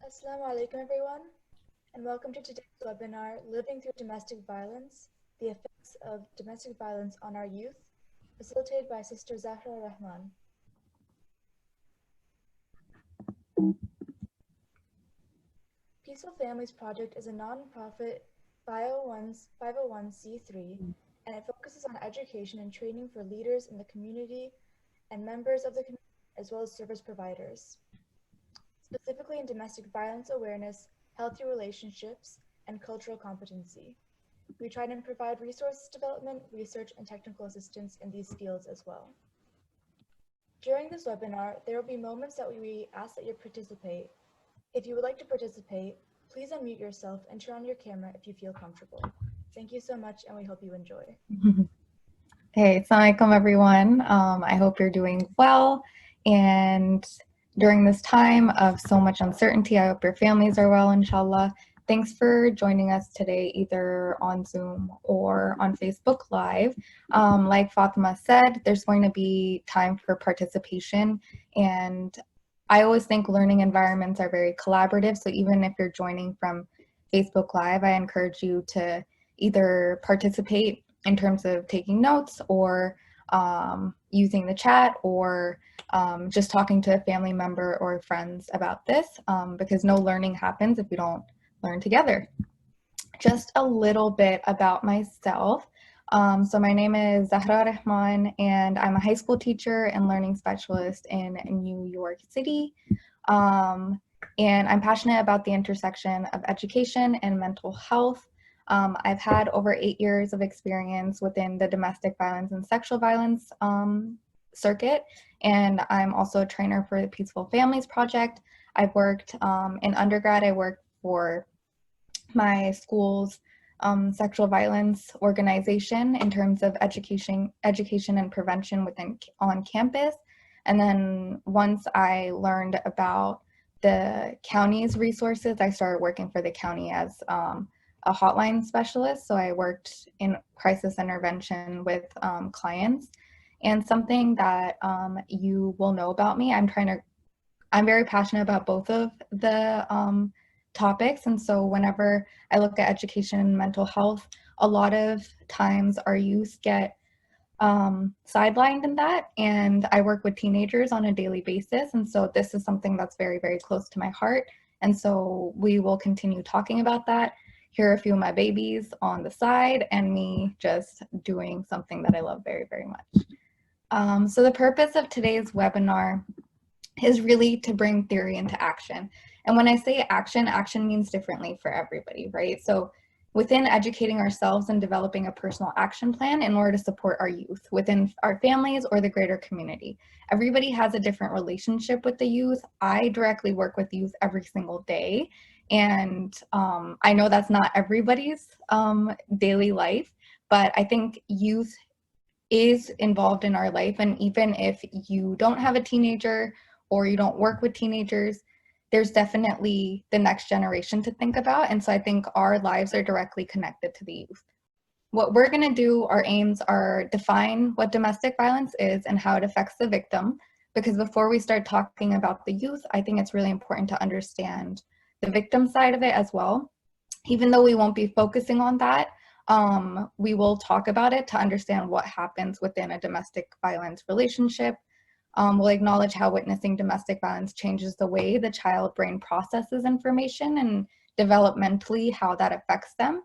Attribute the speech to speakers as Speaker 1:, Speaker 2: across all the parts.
Speaker 1: Assalamu alaikum everyone, and welcome to today's webinar, Living Through Domestic Violence, the Effects of Domestic Violence on Our Youth, facilitated by Sister Zahra Rahman. Peaceful Families Project is a non-profit 501c3, and it focuses on education and training for leaders in the community and members of the community, as well as service providers, specifically in domestic violence awareness, healthy relationships, and cultural competency. We try to provide resource development, research, and technical assistance in these fields as well. During this webinar, there will be moments that we ask that you participate. If you would like to participate, please unmute yourself and turn on your camera if you feel comfortable. Thank you so much, and we hope you enjoy.
Speaker 2: Hey, assalamu alaikum everyone. I hope you're doing well, and during this time of so much uncertainty, I hope your families are well, inshallah. Thanks for joining us today, either on Zoom or on Facebook Live. Like Fatima said, there's going to be time for participation, and I always think learning environments are very collaborative, so even if you're joining from Facebook Live, I encourage you to either participate in terms of taking notes or using the chat or just talking to a family member or friends about this, because no learning happens if we don't learn together. Just a little bit about myself. So my name is Zahra Rahman, and I'm a high school teacher and learning specialist in New York City. And I'm passionate about the intersection of education and mental health. I've had over 8 years of experience within the domestic violence and sexual violence circuit, and I'm also a trainer for the Peaceful Families Project. I've worked in undergrad, I worked for my school's sexual violence organization in terms of education and prevention on campus. And then once I learned about the county's resources, I started working for the county as a hotline specialist. So I worked in crisis intervention with clients. And something that you will know about me, I'm very passionate about both of the topics. And so whenever I look at education and mental health, a lot of times our youth get sidelined in that. And I work with teenagers on a daily basis. And so this is something that's very, very close to my heart. And so we will continue talking about that. Here are a few of my babies on the side and me just doing something that I love very, very much. So the purpose of today's webinar is really to bring theory into action. And when I say action, action means differently for everybody, right? So within educating ourselves and developing a personal action plan in order to support our youth within our families or the greater community. Everybody has a different relationship with the youth. I directly work with youth every single day. And I know that's not everybody's daily life, but I think youth is involved in our life. And even if you don't have a teenager or you don't work with teenagers, there's definitely the next generation to think about. And so I think our lives are directly connected to the youth. What we're going to do, our aims are define what domestic violence is and how it affects the victim. Because before we start talking about the youth, I think it's really important to understand the victim side of it as well. Even though we won't be focusing on that, we will talk about it to understand what happens within a domestic violence relationship. We'll acknowledge how witnessing domestic violence changes the way the child brain processes information and developmentally how that affects them.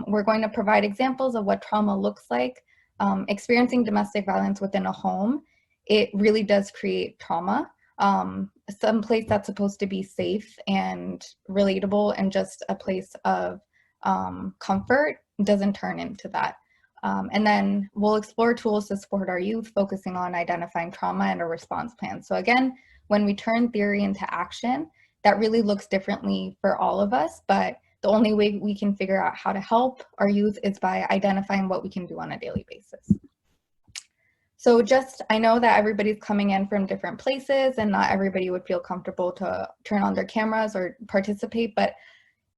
Speaker 2: We're going to provide examples of what trauma looks like. Experiencing domestic violence within a home, it really does create trauma. Some place that's supposed to be safe and relatable and just a place of comfort doesn't turn into that. And then we'll explore tools to support our youth, focusing on identifying trauma and a response plan. So again, when we turn theory into action, that really looks differently for all of us, but the only way we can figure out how to help our youth is by identifying what we can do on a daily basis. So I know that everybody's coming in from different places and not everybody would feel comfortable to turn on their cameras or participate, but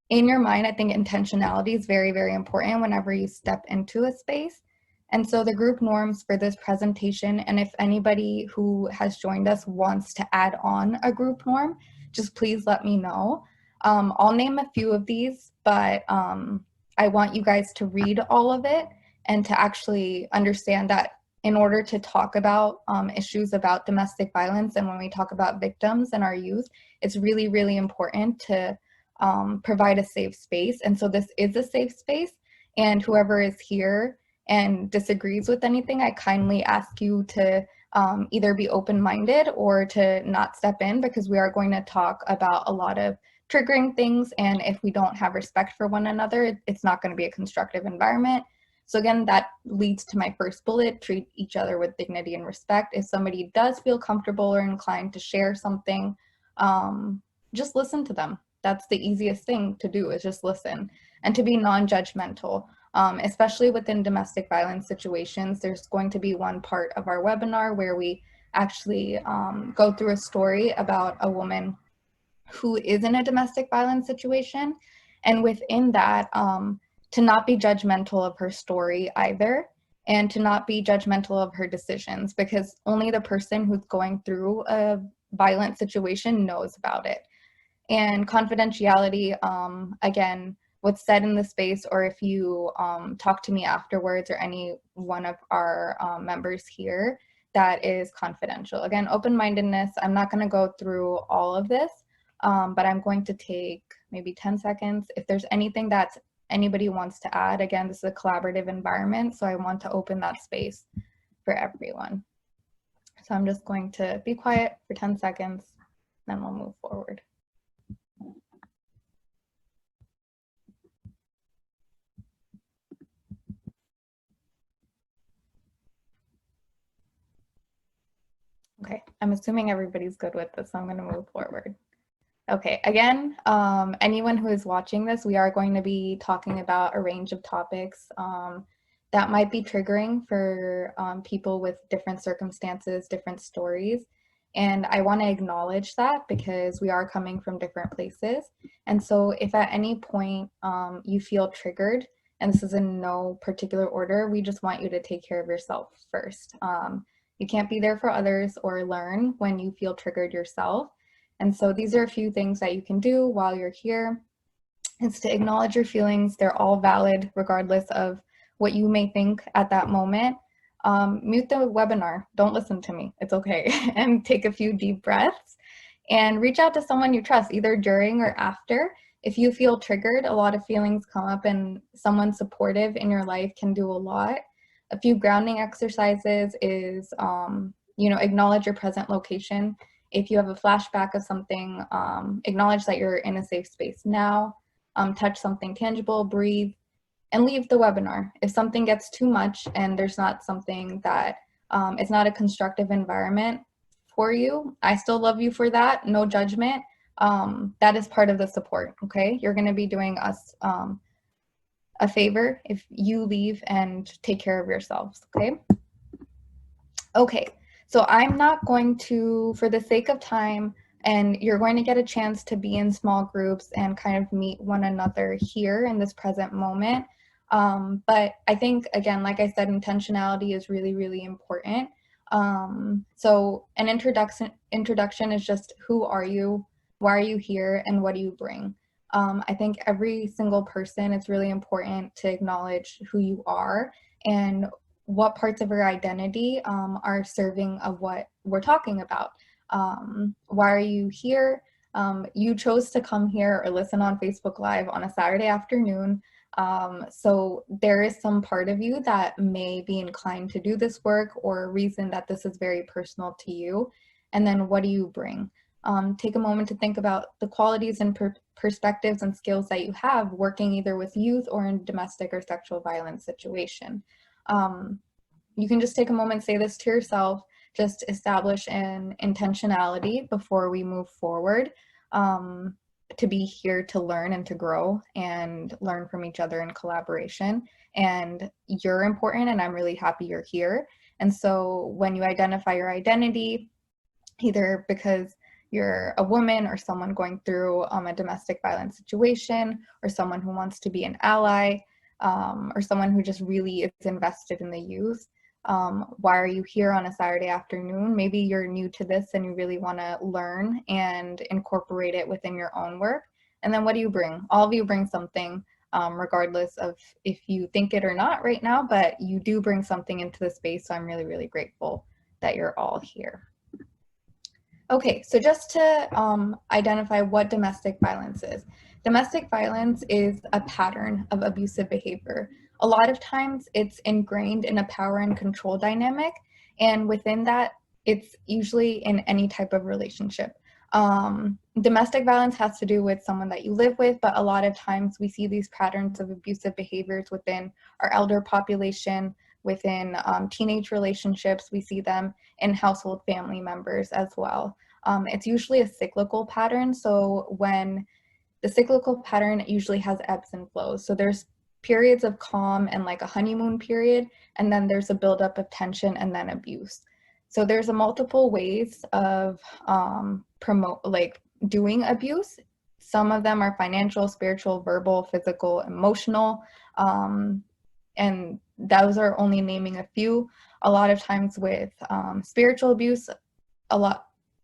Speaker 2: in your mind, I think intentionality is very, very important whenever you step into a space. And so the group norms for this presentation, and if anybody who has joined us wants to add on a group norm, just please let me know. I'll name a few of these, but I want you guys to read all of it and to actually understand that in order to talk about issues about domestic violence, and when we talk about victims and our youth, it's really, really important to provide a safe space. And so this is a safe space, and whoever is here and disagrees with anything, I kindly ask you to either be open-minded or to not step in, because we are going to talk about a lot of triggering things, and if we don't have respect for one another, it's not going to be a constructive environment. So again, that leads to my first bullet: treat each other with dignity and respect. If somebody does feel comfortable or inclined to share something, just listen to them. That's the easiest thing to do, is just listen, and to be non-judgmental. Especially within domestic violence situations, there's going to be one part of our webinar where we actually go through a story about a woman who is in a domestic violence situation. And within that, to not be judgmental of her story either, and to not be judgmental of her decisions, because only the person who's going through a violent situation knows about it. And confidentiality, again, what's said in the space, or if you talk to me afterwards, or any one of our members here, that is confidential. Again, open-mindedness. I'm not going to go through all of this, but I'm going to take maybe 10 seconds. If there's anything that anybody wants to add, again, this is a collaborative environment, so I want to open that space for everyone. So I'm just going to be quiet for 10 seconds, then we'll move forward. Okay, I'm assuming everybody's good with this, so I'm going to move forward. Okay, again, anyone who is watching this, we are going to be talking about a range of topics that might be triggering for people with different circumstances, different stories. And I want to acknowledge that, because we are coming from different places. And so if at any point you feel triggered, and this is in no particular order, we just want you to take care of yourself first. You can't be there for others or learn when you feel triggered yourself. And so these are a few things that you can do while you're here. It's to acknowledge your feelings. They're all valid, regardless of what you may think at that moment. Mute the webinar. Don't listen to me. It's okay. And take a few deep breaths and reach out to someone you trust, either during or after. If you feel triggered, a lot of feelings come up, and someone supportive in your life can do a lot. A few grounding exercises is, acknowledge your present location. If you have a flashback of something, acknowledge that you're in a safe space now. Touch something tangible, breathe, and leave the webinar. If something gets too much and there's not something that it's not a constructive environment for you, I still love you for that. No judgment. That is part of the support, okay? You're going to be doing us a favor if you leave and take care of yourselves, okay? Okay. So I'm not going to, for the sake of time, and you're going to get a chance to be in small groups and kind of meet one another here in this present moment. But I think, again, like I said, intentionality is really, really important. So an introduction is just, who are you, why are you here, and what do you bring? I think every single person, it's really important to acknowledge who you are and what parts of your identity are serving of what we're talking about. Why are you here? You chose to come here or listen on Facebook Live on a Saturday afternoon. So there is some part of you that may be inclined to do this work, or a reason that this is very personal to you. And then what do you bring? Take a moment to think about the qualities and perspectives and skills that you have working either with youth or in domestic or sexual violence situation. You can just take a moment, say this to yourself, just establish an intentionality before we move forward, to be here to learn and to grow and learn from each other in collaboration. And you're important, and I'm really happy you're here. And so when you identify your identity, either because you're a woman or someone going through a domestic violence situation, or someone who wants to be an ally, or someone who just really is invested in the youth, Why are you here on a Saturday afternoon? Maybe you're new to this and you really want to learn and incorporate it within your own work. And then what do you bring? All of you bring something, regardless of if you think it or not right now, but you do bring something into the space. So I'm really, really grateful that you're all here. Okay, so just to identify what domestic violence is. Domestic violence is a pattern of abusive behavior. A lot of times it's ingrained in a power and control dynamic, and within that, it's usually in any type of relationship. Domestic violence has to do with someone that you live with, but a lot of times we see these patterns of abusive behaviors within our elder population, within teenage relationships. We see them in household family members as well. It's usually a cyclical pattern. So when the cyclical pattern usually has ebbs and flows. So there's periods of calm and like a honeymoon period, and then there's a buildup of tension and then abuse. So there's a multiple ways of doing abuse. Some of them are financial, spiritual, verbal, physical, emotional, and those are only naming a few. A lot of times with spiritual abuse,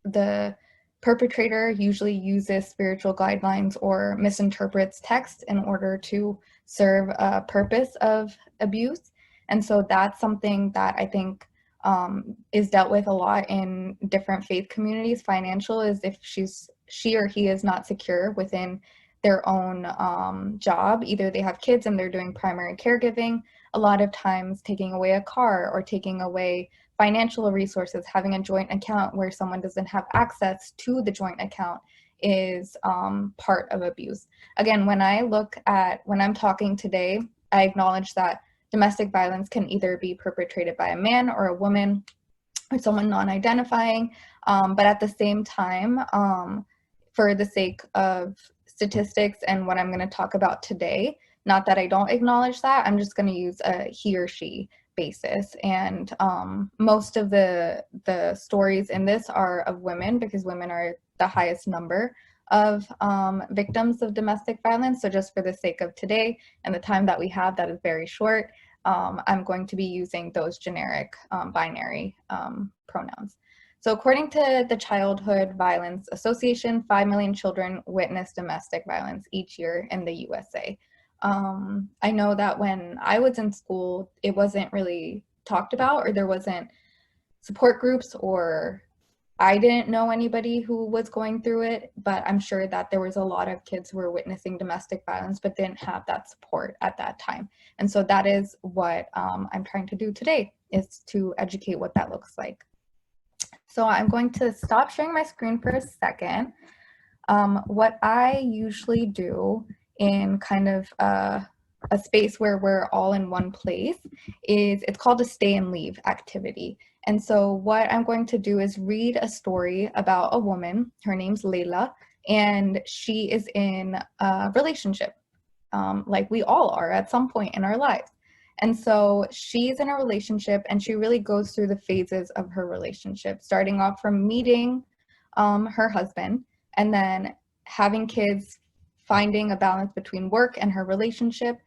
Speaker 2: the perpetrator usually uses spiritual guidelines or misinterprets text in order to serve a purpose of abuse. And so that's something that I think is dealt with a lot in different faith communities. Financial is if she or he is not secure within their own job. Either they have kids and they're doing primary caregiving. A lot of times taking away a car or taking away financial resources, having a joint account where someone doesn't have access to the joint account is part of abuse. Again, when I'm talking today, I acknowledge that domestic violence can either be perpetrated by a man or a woman or someone non-identifying, but at the same time, for the sake of statistics and what I'm going to talk about today, not that I don't acknowledge that, I'm just going to use a he or she basis. And most of the stories in this are of women because women are the highest number of victims of domestic violence. So just for the sake of today and the time that we have, that is very short, I'm going to be using those generic binary pronouns. So according to the Childhood Violence Association, 5 million children witness domestic violence each year in the USA. I know that when I was in school, it wasn't really talked about, or there wasn't support groups, or I didn't know anybody who was going through it, but I'm sure that there was a lot of kids who were witnessing domestic violence but didn't have that support at that time. And so that is what I'm trying to do today, is to educate what that looks like. So I'm going to stop sharing my screen for a second. What I usually do in kind of a space where we're all in one place is, it's called a stay and leave activity. And so what I'm going to do is read a story about a woman. Her name's Layla, and she is in a relationship, like we all are at some point in our lives. And so she's in a relationship, and she really goes through the phases of her relationship, starting off from meeting her husband, and then having kids, finding a balance between work and her relationship.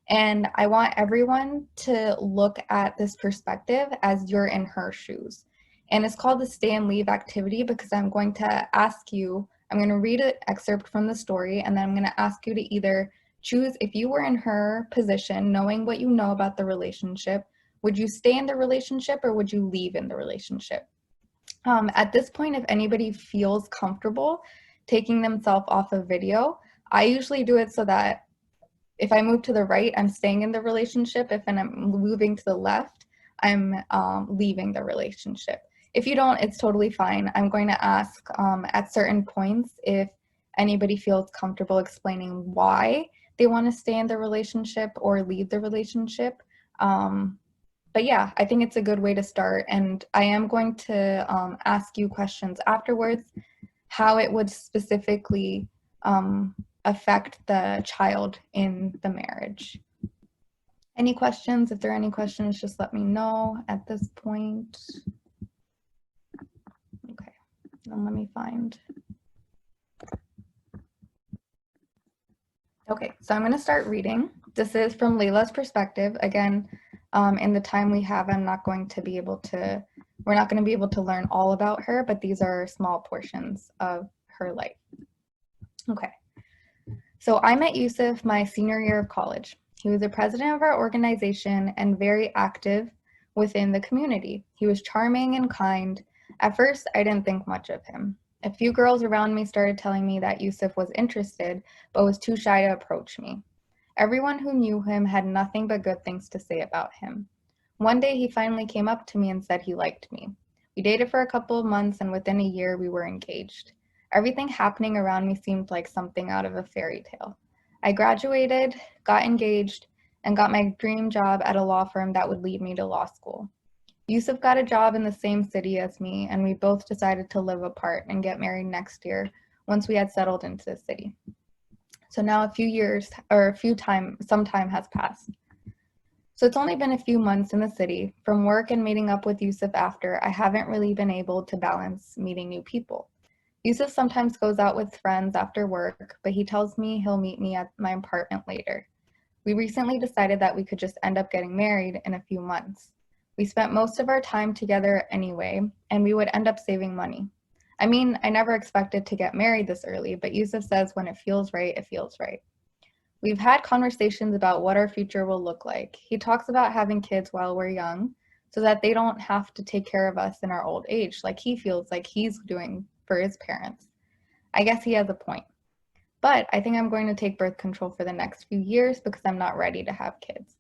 Speaker 2: And I want everyone to look at this perspective as you're in her shoes. And it's called the stay and leave activity because I'm going to read an excerpt from the story, and then I'm going to ask you to either choose, if you were in her position, knowing what you know about the relationship, would you stay in the relationship or would you leave in the relationship? At this point, if anybody feels comfortable taking themselves off of video, I usually do it so that if I move to the right, I'm staying in the relationship. If I'm moving to the left, I'm leaving the relationship. If you don't, it's totally fine. I'm going to ask at certain points if anybody feels comfortable explaining why they want to stay in the relationship or leave the relationship. But yeah, I think it's a good way to start. And I am going to ask you questions afterwards, how it would specifically affect the child in the marriage. Any questions? If there are any questions, just let me know at this point. Okay, let me find. Okay, so I'm going to start reading. This is from Layla's perspective. Again, In the time we have, we're not going to be able to learn all about her, but these are small portions of her life. Okay. So I met Yusuf my senior year of college. He was the president of our organization and very active within the community. He was charming and kind. At first, I didn't think much of him. A few girls around me started telling me that Yusuf was interested, but was too shy to approach me. Everyone who knew him had nothing but good things to say about him. One day, he finally came up to me and said he liked me. We dated for a couple of months, and within a year, we were engaged. Everything happening around me seemed like something out of a fairy tale. I graduated, got engaged, and got my dream job at a law firm that would lead me to law school. Yusuf got a job in the same city as me, and we both decided to live apart and get married next year once we had settled into the city. So now some time has passed. So it's only been a few months in the city. From work and meeting up with Yusuf after, I haven't really been able to balance meeting new people. Yusuf sometimes goes out with friends after work, but he tells me he'll meet me at my apartment later. We recently decided that we could just end up getting married in a few months. We spent most of our time together anyway, and we would end up saving money. I mean, I never expected to get married this early, but Yusuf says when it feels right, it feels right. We've had conversations about what our future will look like. He talks about having kids while we're young, so that they don't have to take care of us in our old age, like he feels like he's doing for his parents. I guess he has a point. But I think I'm going to take birth control for the next few years because I'm not ready to have kids.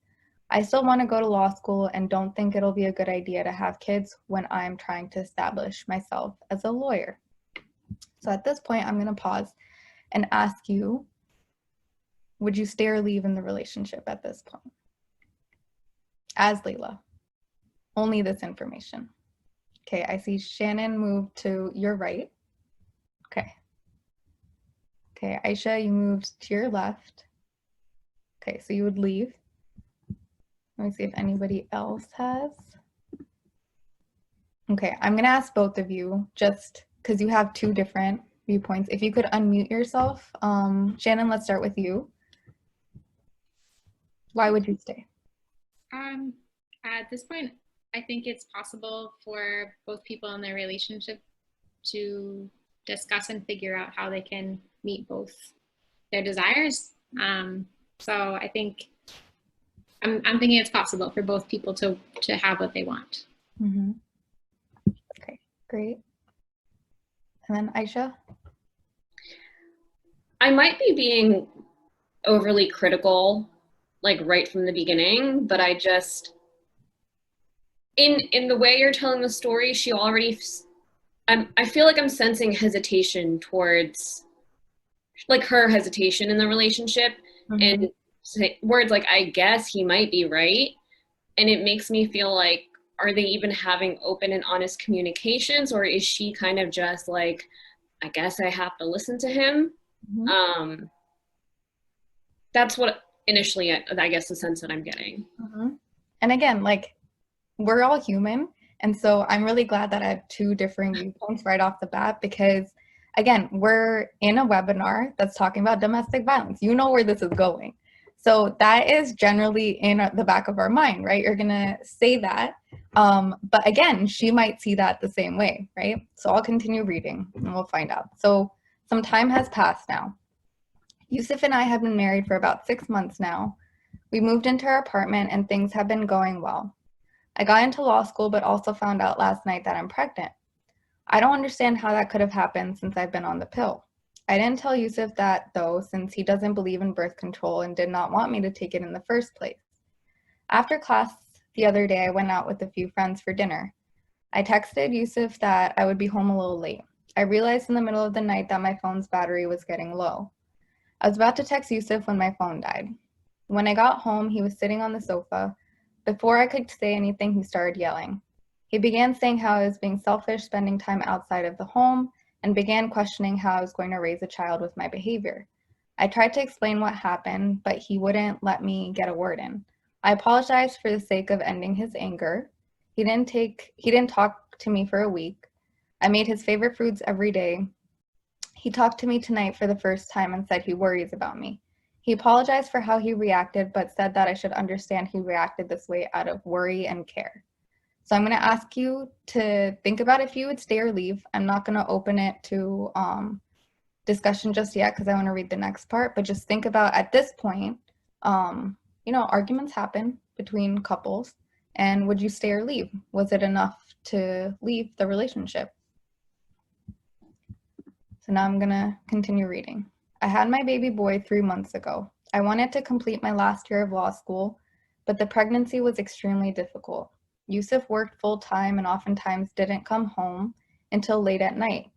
Speaker 2: I still want to go to law school and don't think it'll be a good idea to have kids when I'm trying to establish myself as a lawyer. So at this point, I'm going to pause and ask you, would you stay or leave in the relationship at this point? As Layla. Only this information. Okay, I see Shannon moved to your right. Okay. Okay, Aisha, you moved to your left. Okay, so you would leave. Let me see if anybody else has. Okay, I'm gonna ask both of you, just because you have two different viewpoints. If you could unmute yourself. Shannon, let's start with you. Why would you stay?
Speaker 3: At this point, I think it's possible for both people in their relationship to discuss and figure out how they can meet both their desires. So I think I'm thinking it's possible for both people to have what they want.
Speaker 2: Mm-hmm. Okay, great. And then Aisha?
Speaker 4: I might be being overly critical, like right from the beginning, but I just, in the way you're telling the story, she already, I feel like I'm sensing hesitation towards, like her hesitation in the relationship, and words like, I guess he might be right. And it makes me feel like, are they even having open and honest communications, or is she kind of just like, I guess I have to listen to him? That's what initially, I guess, the sense that I'm getting.
Speaker 2: And again, like, we're all human. And so I'm really glad that I have two different viewpoints right off the bat, because again, we're in a webinar that's talking about domestic violence. You know where this is going. So that is generally in the back of our mind, right? You're gonna say that. But again, she might see that the same way, right? So I'll continue reading and we'll find out. So some time has passed now. Yusuf and I have been married for about 6 months now. We moved into our apartment and things have been going well. I got into law school, but also found out last night that I'm pregnant. I don't understand how that could have happened since I've been on the pill. I didn't tell Yusuf that, though, since he doesn't believe in birth control and did not want me to take it in the first place. After class the other day, I went out with a few friends for dinner. I texted Yusuf that I would be home a little late. I realized in the middle of the night that my phone's battery was getting low. I was about to text Yusuf when my phone died. When I got home, he was sitting on the sofa. Before I could say anything, he started yelling. He began saying how I was being selfish, spending time outside of the home, and began questioning how I was going to raise a child with my behavior. I tried to explain what happened, but he wouldn't let me get a word in. I apologized for the sake of ending his anger. He didn't talk to me for a week. I made his favorite foods every day. He talked to me tonight for the first time and said he worries about me. He apologized for how he reacted, but said that I should understand he reacted this way out of worry and care. So I'm going to ask you to think about if you would stay or leave. I'm not going to open it to discussion just yet because I want to read the next part, but just think about at this point, arguments happen between couples, and would you stay or leave? Was it enough to leave the relationship? So now I'm going to continue reading. I had my baby boy 3 months ago. I wanted to complete my last year of law school, but the pregnancy was extremely difficult. Yusuf worked full-time and oftentimes didn't come home until late at night.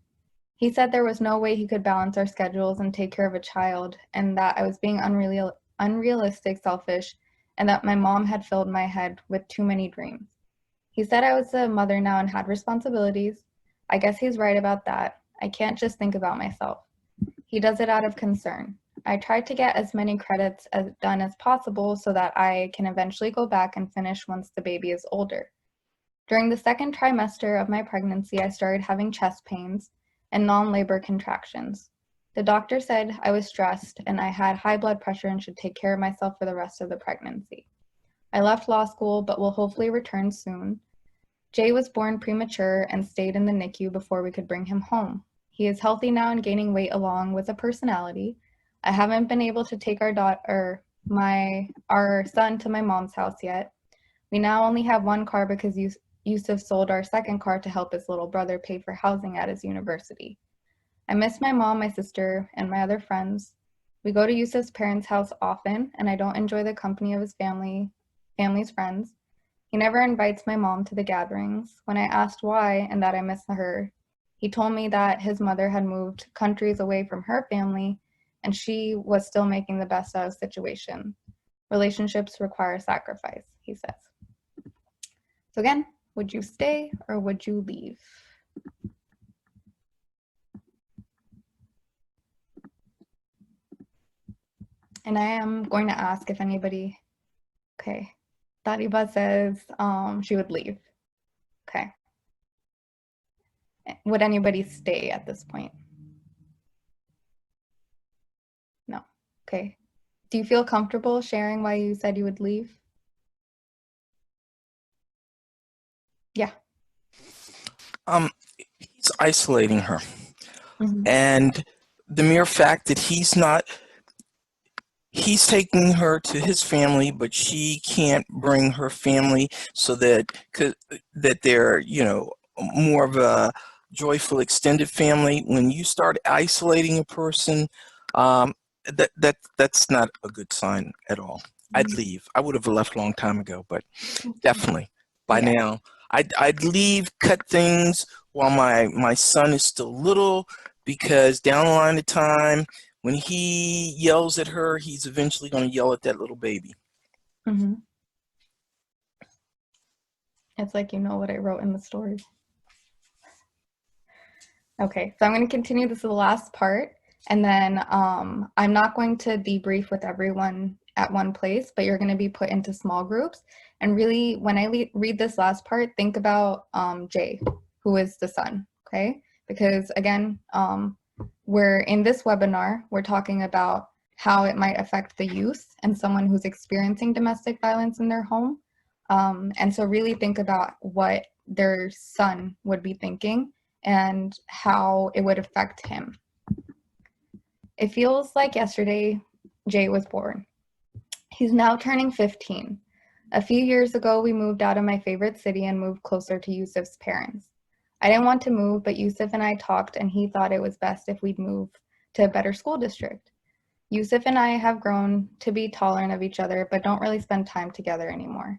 Speaker 2: He said there was no way he could balance our schedules and take care of a child, and that I was being unrealistic, selfish, and that my mom had filled my head with too many dreams. He said I was a mother now and had responsibilities. I guess he's right about that. I can't just think about myself. He does it out of concern. I tried to get as many credits done as possible so that I can eventually go back and finish once the baby is older. During the second trimester of my pregnancy, I started having chest pains and non-labor contractions. The doctor said I was stressed and I had high blood pressure and should take care of myself for the rest of the pregnancy. I left law school, but will hopefully return soon. Jay was born premature and stayed in the NICU before we could bring him home. He is healthy now and gaining weight along with a personality. I haven't been able to take our son to my mom's house yet. We now only have one car because Yusuf sold our second car to help his little brother pay for housing at his university. I miss my mom, my sister, and my other friends. We go to Yusuf's parents' house often, and I don't enjoy the company of his family's friends. He never invites my mom to the gatherings. When I asked why and that I miss her, he told me that his mother had moved countries away from her family, and she was still making the best out of the situation. Relationships require sacrifice, he says. So again, would you stay or would you leave? And I am going to ask if anybody, okay, Taliba says she would leave. Okay. Would anybody stay at this point? No. Okay. Do you feel comfortable sharing why you said you would leave? Yeah.
Speaker 5: He's isolating her.
Speaker 2: Mm-hmm.
Speaker 5: And the mere fact that he's taking her to his family, but she can't bring her family so that they're, more of a joyful extended family. When you start isolating a person, that's not a good sign at all. I'd leave. I would have left a long time ago, but definitely by now I'd leave, cut things while my son is still little, because down the line of time, when he yells at her, he's eventually going to yell at that little baby.
Speaker 2: Mm-hmm. It's like you know what I wrote in the story. Okay, so I'm going to continue. This is the last part, and then I'm not going to debrief with everyone at one place, but you're going to be put into small groups. And really, when I read this last part, think about Jay, who is the son, okay? Because again, we're in this webinar, we're talking about how it might affect the youth and someone who's experiencing domestic violence in their home. And so really think about what their son would be thinking and how it would affect him. It feels like yesterday Jay was born. He's now turning 15. A few years ago, we moved out of my favorite city and moved closer to Yusuf's parents. I didn't want to move, but Yusuf and I talked, and he thought it was best if we'd move to a better school district. Yusuf and I have grown to be tolerant of each other, but don't really spend time together anymore.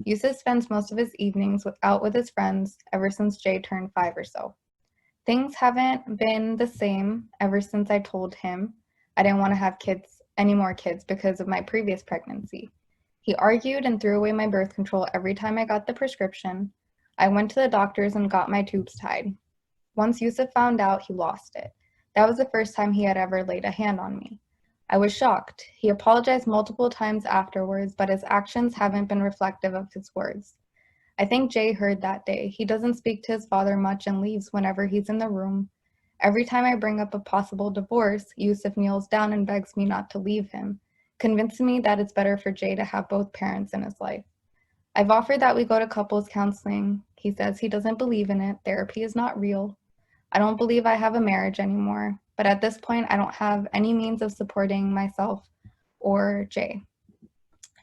Speaker 2: Yusuf spends most of his evenings out with his friends ever since Jay turned 5 or so. Things haven't been the same ever since I told him I didn't want to have any more kids because of my previous pregnancy. He argued and threw away my birth control every time I got the prescription. I went to the doctors and got my tubes tied. Once Yusuf found out, he lost it. That was the first time he had ever laid a hand on me. I was shocked. He apologized multiple times afterwards, but his actions haven't been reflective of his words. I think Jay heard that day. He doesn't speak to his father much and leaves whenever he's in the room. Every time I bring up a possible divorce, Yusuf kneels down and begs me not to leave him. convincing me that it's better for Jay to have both parents in his life. I've offered that we go to couples counseling. He says he doesn't believe in it. Therapy is not real. I don't believe I have a marriage anymore, but at this point, I don't have any means of supporting myself or Jay.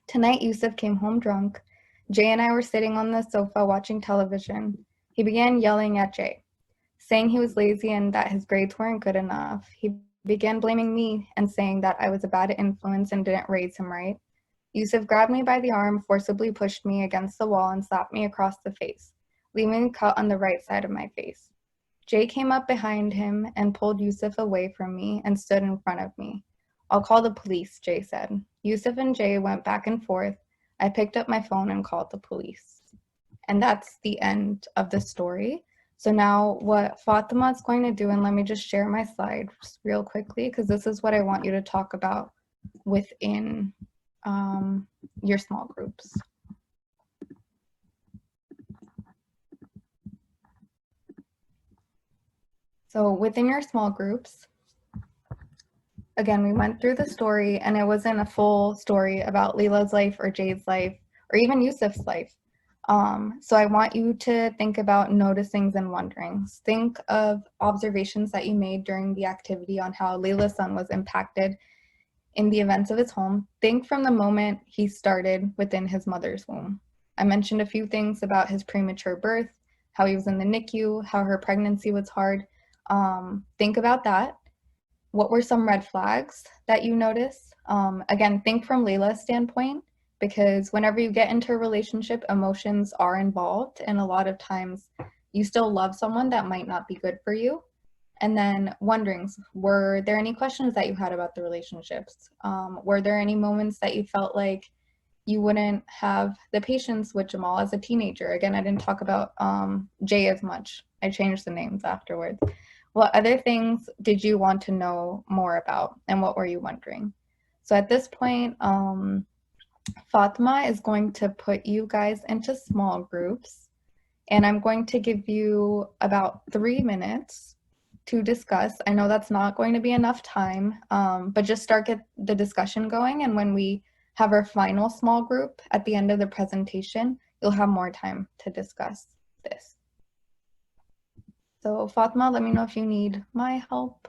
Speaker 2: Tonight, Yusuf came home drunk. Jay and I were sitting on the sofa watching television. He began yelling at Jay, saying he was lazy and that his grades weren't good enough. He began blaming me and saying that I was a bad influence and didn't raise him right. Yusuf grabbed me by the arm, forcibly pushed me against the wall, and slapped me across the face, leaving a cut on the right side of my face. Jay came up behind him and pulled Yusuf away from me and stood in front of me. I'll call the police, Jay said. Yusuf and Jay went back and forth. I picked up my phone and called the police. And that's the end of the story. So now what Fatima is going to do, and let me just share my slide real quickly, because this is what I want you to talk about within your small groups. So within your small groups, again, we went through the story and it wasn't a full story about Leila's life or Jay's life or even Yusuf's life. So I want you to think about noticings and wonderings. Think of observations that you made during the activity on how Leila's son was impacted in the events of his home. Think from the moment he started within his mother's womb. I mentioned a few things about his premature birth, how he was in the NICU, how her pregnancy was hard. Think about that. What were some red flags that you noticed? Again, think from Leila's standpoint, because whenever you get into a relationship, emotions are involved, and a lot of times you still love someone that might not be good for you. And then wonderings, were there any questions that you had about the relationships? Were there any moments that you felt like you wouldn't have the patience with Jamal as a teenager? Again, I didn't talk about Jay as much. I changed the names afterwards. What other things did you want to know more about, and what were you wondering? So at this point, Fatima is going to put you guys into small groups, and I'm going to give you about 3 minutes to discuss. I know that's not going to be enough time, but just get the discussion going, and when we have our final small group at the end of the presentation, you'll have more time to discuss this. So Fatima, let me know if you need my help.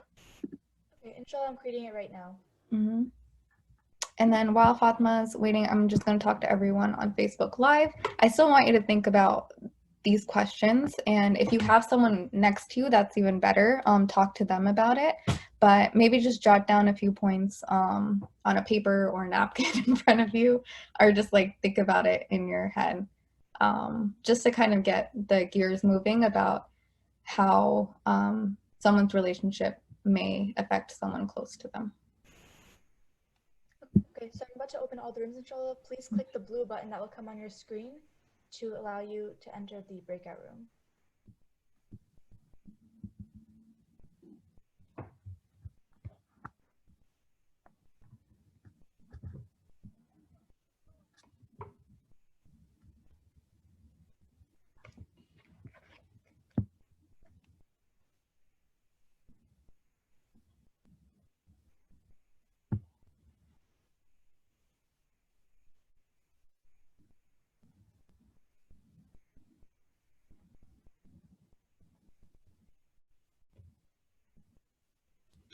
Speaker 1: Okay, inshallah, I'm creating it right now.
Speaker 2: Mm-hmm. And then while Fatma's waiting, I'm just going to talk to everyone on Facebook Live. I still want you to think about these questions, and if you have someone next to you, that's even better. Talk to them about it, but maybe just jot down a few points on a paper or a napkin in front of you, or just like think about it in your head, just to kind of get the gears moving about how someone's relationship may affect someone close to them.
Speaker 1: Okay, so I'm about to open all the rooms, inshallah. Please click the blue button that will come on your screen to allow you to enter the breakout room.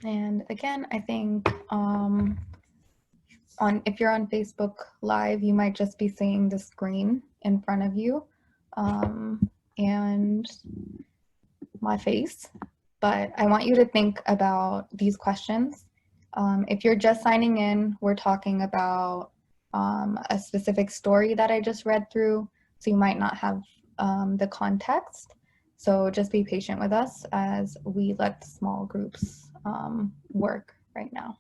Speaker 2: And again, I think if you're on Facebook Live, you might just be seeing the screen in front of you and my face. But I want you to think about these questions. If you're just signing in, we're talking about a specific story that I just read through, so you might not have the context. So just be patient with us as we let small groups work right now.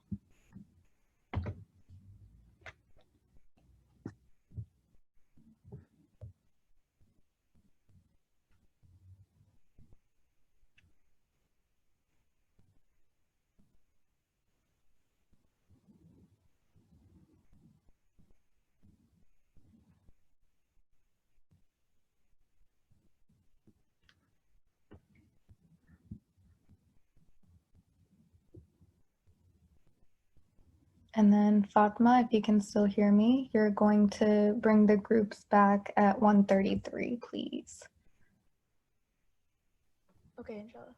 Speaker 2: And then Fatma, if you can still hear me, you're going to bring the groups back at 1:33, please.
Speaker 1: Okay, inshallah.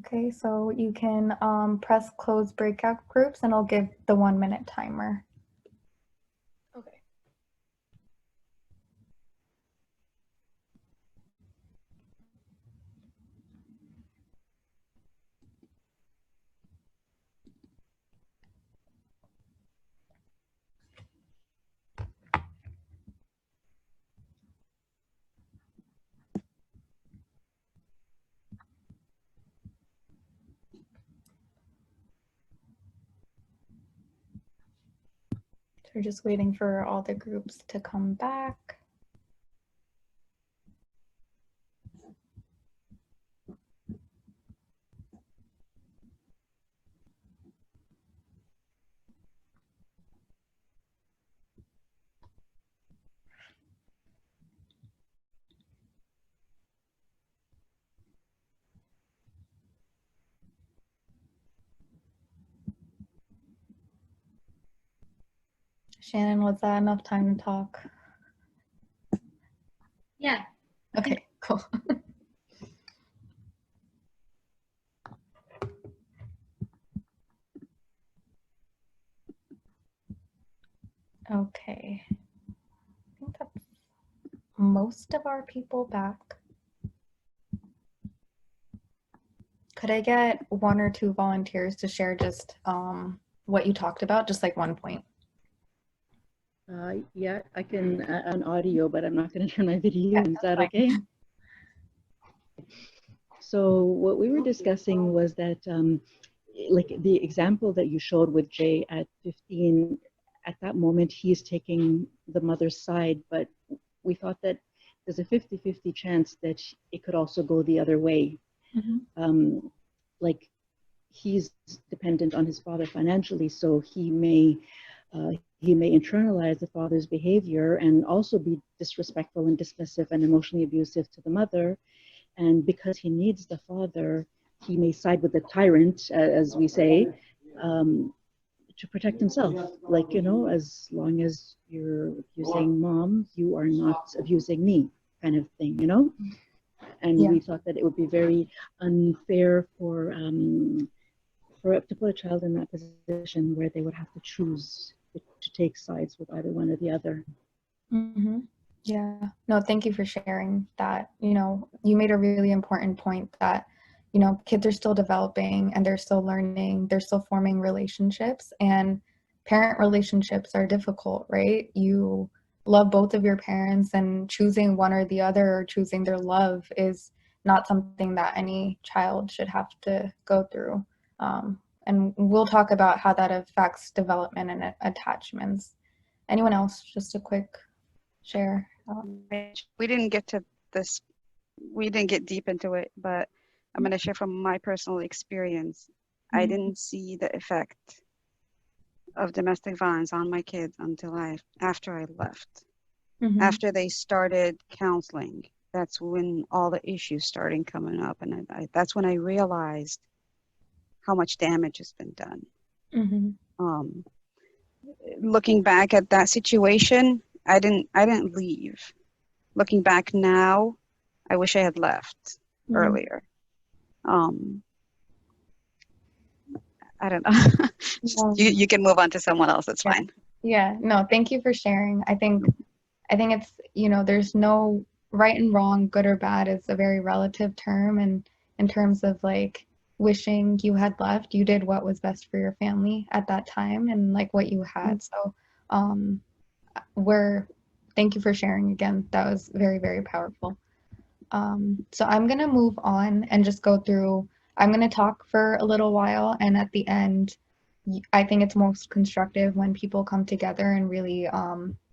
Speaker 2: Okay, so you can press close breakout groups and I'll give the 1-minute timer.
Speaker 1: Okay.
Speaker 2: So we're just waiting for all the groups to come back. Shannon, was that enough time to talk?
Speaker 3: Yeah.
Speaker 2: Okay, cool. Okay. I think that's most of our people back. Could I get 1 or 2 volunteers to share just what you talked about, just like 1 point?
Speaker 6: Yeah, I can on audio, but I'm not going to turn my video. Is that okay? So what we were discussing was that, like the example that you showed with Jay at 15, at that moment, he's taking the mother's side, but we thought that there's a 50-50 chance that it could also go the other way.
Speaker 2: Mm-hmm.
Speaker 6: Like he's dependent on his father financially, so he may internalize the father's behavior and also be disrespectful and dismissive and emotionally abusive to the mother. And because he needs the father, he may side with the tyrant, as we say, to protect himself. Like, you know, as long as you're abusing mom, you are not abusing me, kind of thing, you know? And we thought that it would be very unfair to put a child in that position where they would have to choose to take sides with either one or the other.
Speaker 2: Mm-hmm. Yeah, no, thank you for sharing that. You know, you made a really important point that, you know, kids are still developing and they're still learning, they're still forming relationships, and parent relationships are difficult, right? You love both of your parents, and choosing one or the other, or choosing their love, is not something that any child should have to go through. And we'll talk about how that affects development and attachments. Anyone else? Just a quick share.
Speaker 7: We didn't get to this, we didn't get deep into it, but I'm going to share from my personal experience. I didn't see the effect of domestic violence on my kids until after I left. After they started counseling, that's when all the issues started coming up, and that's when I realized how much damage has been done. looking back at that situation, I didn't leave. Looking back now, I wish I had left earlier. I don't know. You can move on to someone else. That's fine.
Speaker 2: Yeah, no, thank you for sharing. I think it's, there's no right and wrong, good or bad is a very relative term. And in terms of like wishing you had left, you did what was best for your family at that time and like what you had. So thank you for sharing again. That was very, very powerful. So I'm going to move on and just go through, I'm going to talk for a little while. And at the end, I think it's most constructive when people come together and really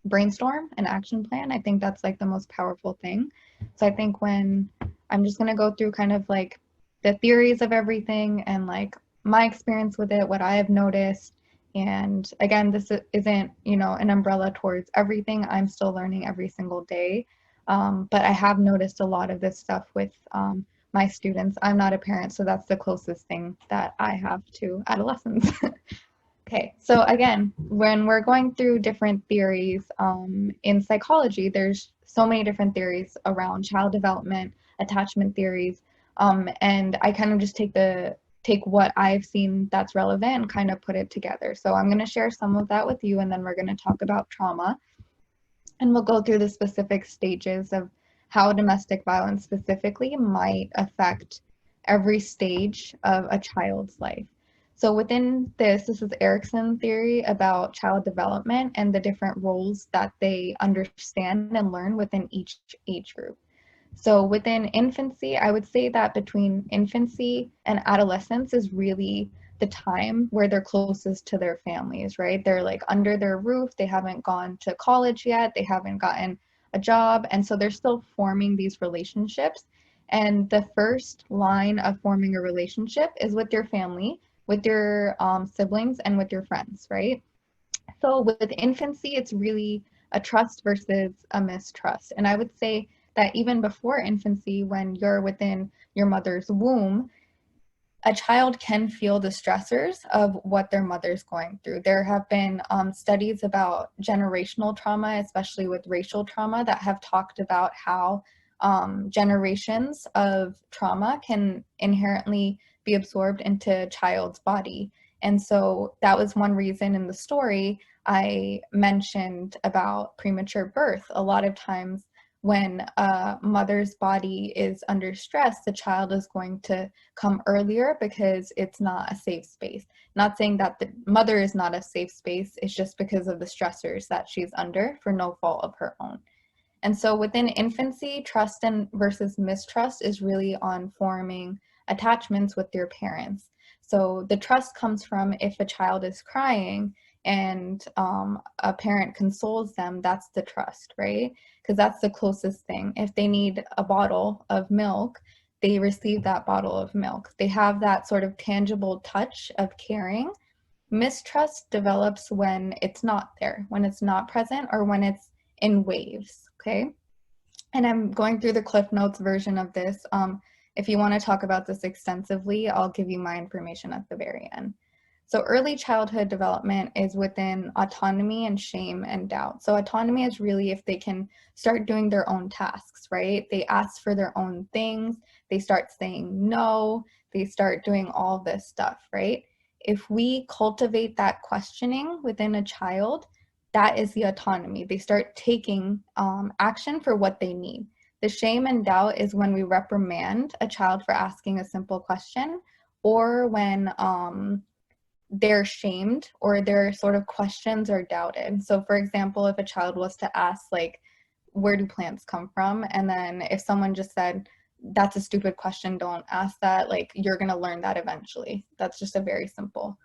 Speaker 2: brainstorm an action plan. I think that's like the most powerful thing. So I think when I'm just going to go through kind of like the theories of everything and like my experience with it, what I have noticed. And again, this isn't, an umbrella towards everything. I'm still learning every single day. But I have noticed a lot of this stuff with my students. I'm not a parent, so that's the closest thing that I have to adolescence. Okay, so again, when we're going through different theories in psychology, there's so many different theories around child development, attachment theories, and I kind of just take what I've seen that's relevant and kind of put it together. So I'm going to share some of that with you, and then we're going to talk about trauma. And we'll go through the specific stages of how domestic violence specifically might affect every stage of a child's life. So within this is Erikson's theory about child development and the different roles that they understand and learn within each age group. So within infancy, I would say that between infancy and adolescence is really the time where they're closest to their families, right? They're like under their roof. They haven't gone to college yet. They haven't gotten a job. And so they're still forming these relationships. And the first line of forming a relationship is with your family, with your siblings, and with your friends, right? So with infancy, it's really a trust versus a mistrust. And I would say that even before infancy, when you're within your mother's womb, a child can feel the stressors of what their mother's going through. There have been studies about generational trauma, especially with racial trauma, that have talked about how generations of trauma can inherently be absorbed into a child's body. And so that was one reason in the story I mentioned about premature birth. A lot of times when a mother's body is under stress, the child is going to come earlier because it's not a safe space. Not saying that the mother is not a safe space, it's just because of the stressors that she's under for no fault of her own. And so within infancy, trust and versus mistrust is really on forming attachments with your parents. So the trust comes from if a child is crying and a parent consoles them, that's the trust, right? Because that's the closest thing. If they need a bottle of milk, they receive that bottle of milk. They have that sort of tangible touch of caring. Mistrust develops when it's not there, when it's not present, or when it's in waves, okay? And I'm going through the Cliff Notes version of this. If you want to talk about this extensively, I'll give you my information at the very end. So early childhood development is within autonomy and shame and doubt. So autonomy is really if they can start doing their own tasks, right? They ask for their own things. They start saying no. They start doing all this stuff, right? If we cultivate that questioning within a child, that is the autonomy. They start taking action for what they need. The shame and doubt is when we reprimand a child for asking a simple question, or when they're shamed or their sort of questions are doubted. So for example, if a child was to ask like, where do plants come from? And then if someone just said, that's a stupid question, don't ask that, like you're gonna learn that eventually. That's just a very simple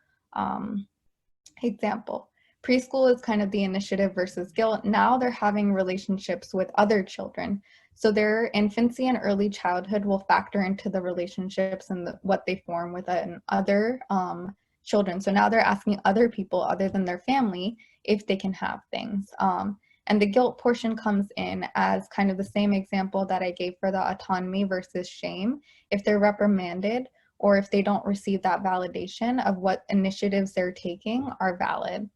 Speaker 2: example. Preschool is kind of the initiative versus guilt. Now they're having relationships with other children. So their infancy and early childhood will factor into the relationships and what they form with other children. So now they're asking other people other than their family if they can have things. And the guilt portion comes in as kind of the same example that I gave for the autonomy versus shame. If they're reprimanded or if they don't receive that validation of what initiatives they're taking are valid.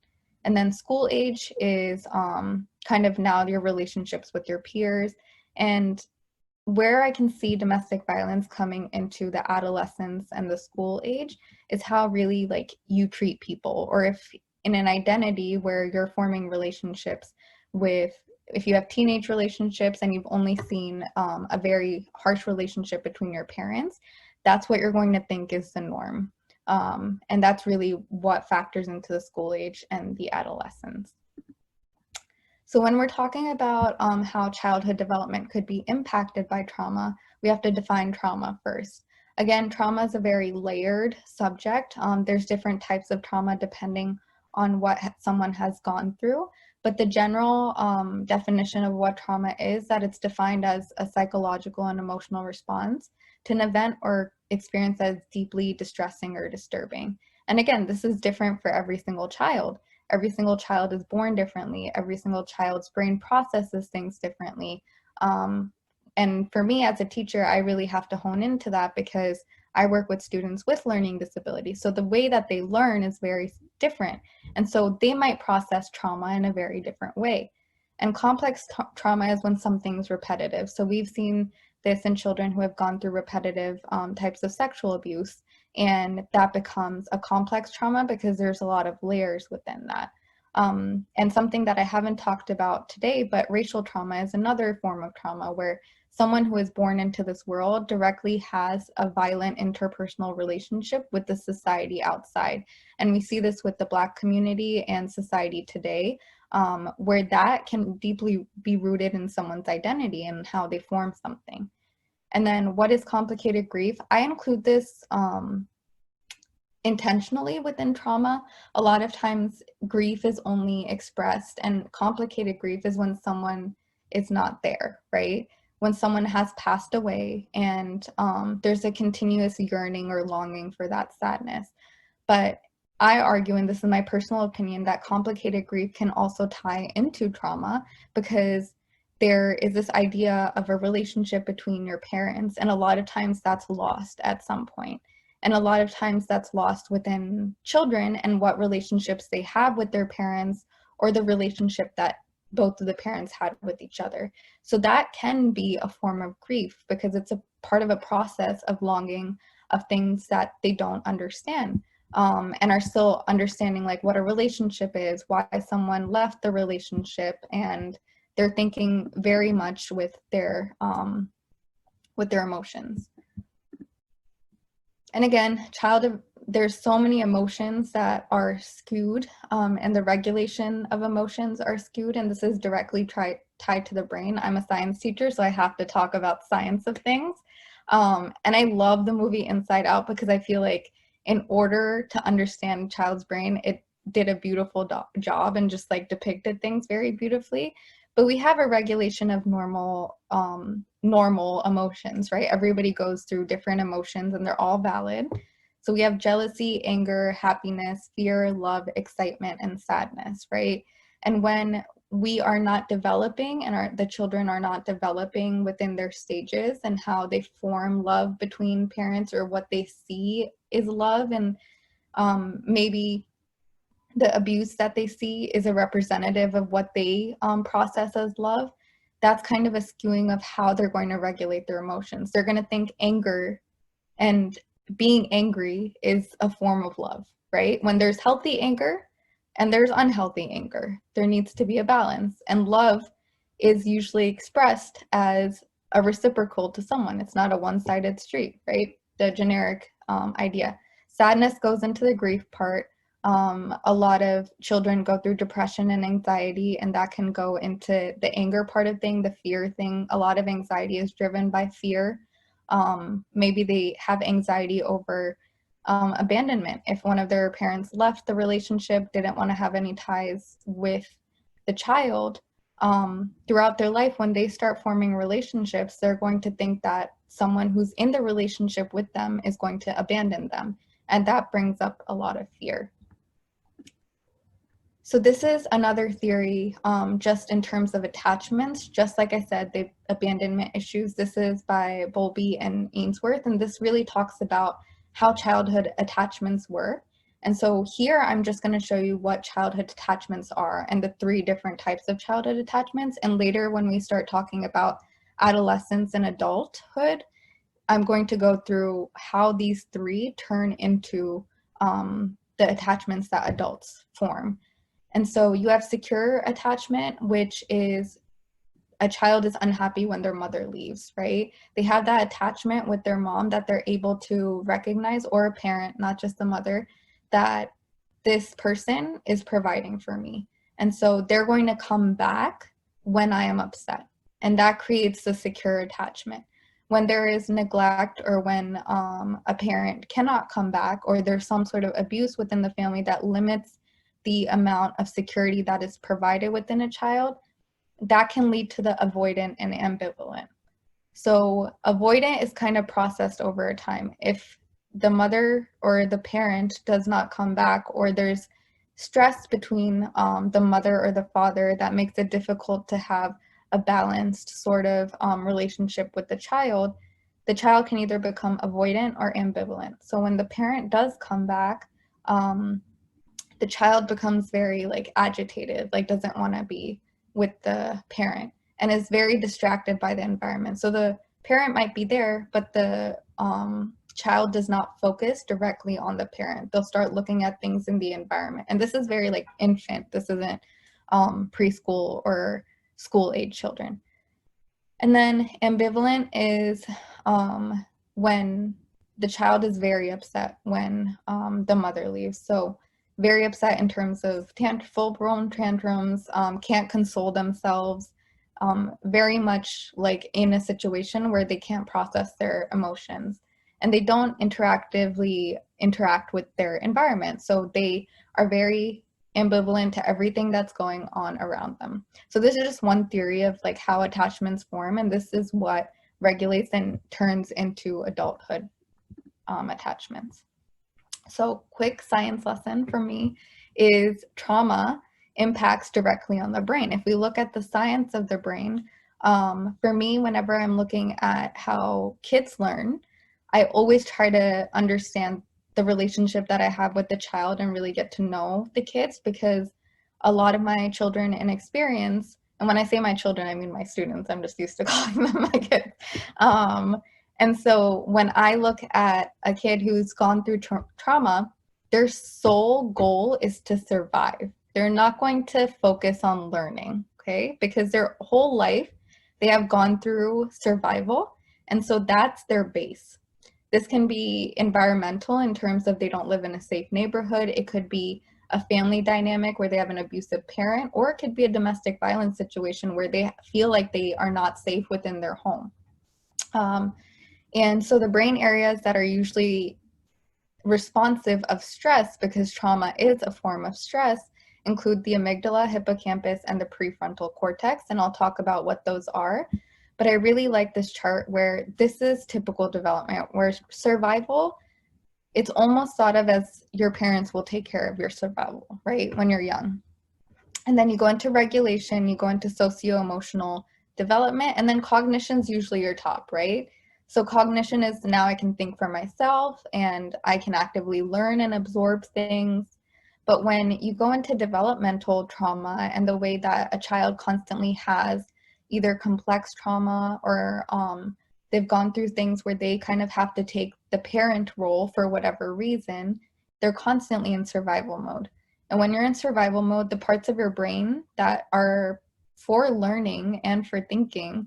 Speaker 2: And then school age is kind of now your relationships with your peers. And where I can see domestic violence coming into the adolescence and the school age is how really like you treat people, or if in an identity where you're forming relationships with, if you have teenage relationships and you've only seen a very harsh relationship between your parents, that's what you're going to think is the norm. And that's really what factors into the school age and the adolescence. So when we're talking about how childhood development could be impacted by trauma, we have to define trauma first. Again, trauma is a very layered subject. There's different types of trauma depending on what someone has gone through, but the general definition of what trauma is that it's defined as a psychological and emotional response to an event or experience that is deeply distressing or disturbing. And again, this is different for every single child. Every single child is born differently. Every single child's brain processes things differently. And for me as a teacher, I really have to hone into that because I work with students with learning disabilities. So the way that they learn is very different. And so they might process trauma in a very different way. And complex trauma is when something's repetitive. So we've seen this in children who have gone through repetitive types of sexual abuse. And that becomes a complex trauma because there's a lot of layers within that. And something that I haven't talked about today, but racial trauma is another form of trauma where someone who is born into this world directly has a violent interpersonal relationship with the society outside. And we see this with the Black community and society today, where that can deeply be rooted in someone's identity and how they form something. And then what is complicated grief? I include this intentionally within trauma. A lot of times grief is only expressed, and complicated grief is when someone is not there, right? When someone has passed away and there's a continuous yearning or longing for that sadness. But I argue, and this is my personal opinion, that complicated grief can also tie into trauma because there is this idea of a relationship between your parents, and a lot of times that's lost at some point. And a lot of times that's lost within children and what relationships they have with their parents or the relationship that both of the parents had with each other. So that can be a form of grief because it's a part of a process of longing of things that they don't understand. And are still understanding like what a relationship is, why someone left the relationship, and they're thinking very much with their emotions. And again, there's so many emotions that are skewed, and the regulation of emotions are skewed, and this is directly tied to the brain. I'm a science teacher, so I have to talk about science of things. And I love the movie Inside Out because I feel like in order to understand a child's brain, it did a beautiful job and just like depicted things very beautifully. But we have a regulation of normal emotions, right? Everybody goes through different emotions and they're all valid. So we have jealousy, anger, happiness, fear, love, excitement, and sadness, right? And when we are not developing and the children are not developing within their stages and how they form love between parents or what they see is love, and maybe the abuse that they see is a representative of what they process as love, that's kind of a skewing of how they're going to regulate their emotions. They're going to think anger and being angry is a form of love, right? When there's healthy anger and there's unhealthy anger, there needs to be a balance. And love is usually expressed as a reciprocal to someone. It's not a one-sided street, right? The generic idea. Sadness goes into the grief part. A lot of children go through depression and anxiety, and that can go into the anger part of thing, the fear thing. A lot of anxiety is driven by fear. Maybe they have anxiety over abandonment. If one of their parents left the relationship, didn't want to have any ties with the child, throughout their life, when they start forming relationships, they're going to think that someone who's in the relationship with them is going to abandon them. And that brings up a lot of fear. So this is another theory, just in terms of attachments. Just like I said, the abandonment issues. This is by Bowlby and Ainsworth, and this really talks about how childhood attachments work. And so here I'm just going to show you what childhood attachments are and the 3 different types of childhood attachments. And later when we start talking about adolescence and adulthood, I'm going to go through how these 3 turn into the attachments that adults form. And so you have secure attachment, which is a child is unhappy when their mother leaves, right? They have that attachment with their mom that they're able to recognize, or a parent, not just the mother, that this person is providing for me. And so they're going to come back when I am upset. And that creates the secure attachment. When there is neglect, or when a parent cannot come back, or there's some sort of abuse within the family that limits the amount of security that is provided within a child, that can lead to the avoidant and ambivalent. So avoidant is kind of processed over time. If the mother or the parent does not come back, or there's stress between the mother or the father that makes it difficult to have a balanced sort of relationship with the child can either become avoidant or ambivalent. So when the parent does come back, the child becomes very like agitated, like doesn't want to be with the parent, and is very distracted by the environment. So the parent might be there, but the child does not focus directly on the parent. They'll start looking at things in the environment. And this is very like infant. This isn't preschool or school age children. And then ambivalent is when the child is very upset when the mother leaves. So very upset in terms of full-blown tantrums, can't console themselves, very much like in a situation where they can't process their emotions, and they don't interactively interact with their environment. So they are very ambivalent to everything that's going on around them. So this is just one theory of like how attachments form, and this is what regulates and turns into adulthood attachments. So quick science lesson for me is trauma impacts directly on the brain. If we look at the science of the brain, for me, whenever I'm looking at how kids learn, I always try to understand the relationship that I have with the child and really get to know the kids, because a lot of my children in experience, and when I say my children, I mean my students, I'm just used to calling them my kids. And so when I look at a kid who's gone through trauma, their sole goal is to survive. They're not going to focus on learning, okay? Because their whole life, they have gone through survival. And so that's their base. This can be environmental in terms of they don't live in a safe neighborhood. It could be a family dynamic where they have an abusive parent, or it could be a domestic violence situation where they feel like they are not safe within their home. And so the brain areas that are usually responsive of stress, because trauma is a form of stress, include the amygdala, hippocampus, and the prefrontal cortex. And I'll talk about what those are. But I really like this chart where this is typical development, where survival, it's almost thought of as your parents will take care of your survival, right, when you're young. And then you go into regulation, you go into socio-emotional development, and then cognition's usually your top, right? So cognition is now I can think for myself and I can actively learn and absorb things. But when you go into developmental trauma and the way that a child constantly has either complex trauma or they've gone through things where they kind of have to take the parent role for whatever reason, they're constantly in survival mode. And when you're in survival mode, the parts of your brain that are for learning and for thinking,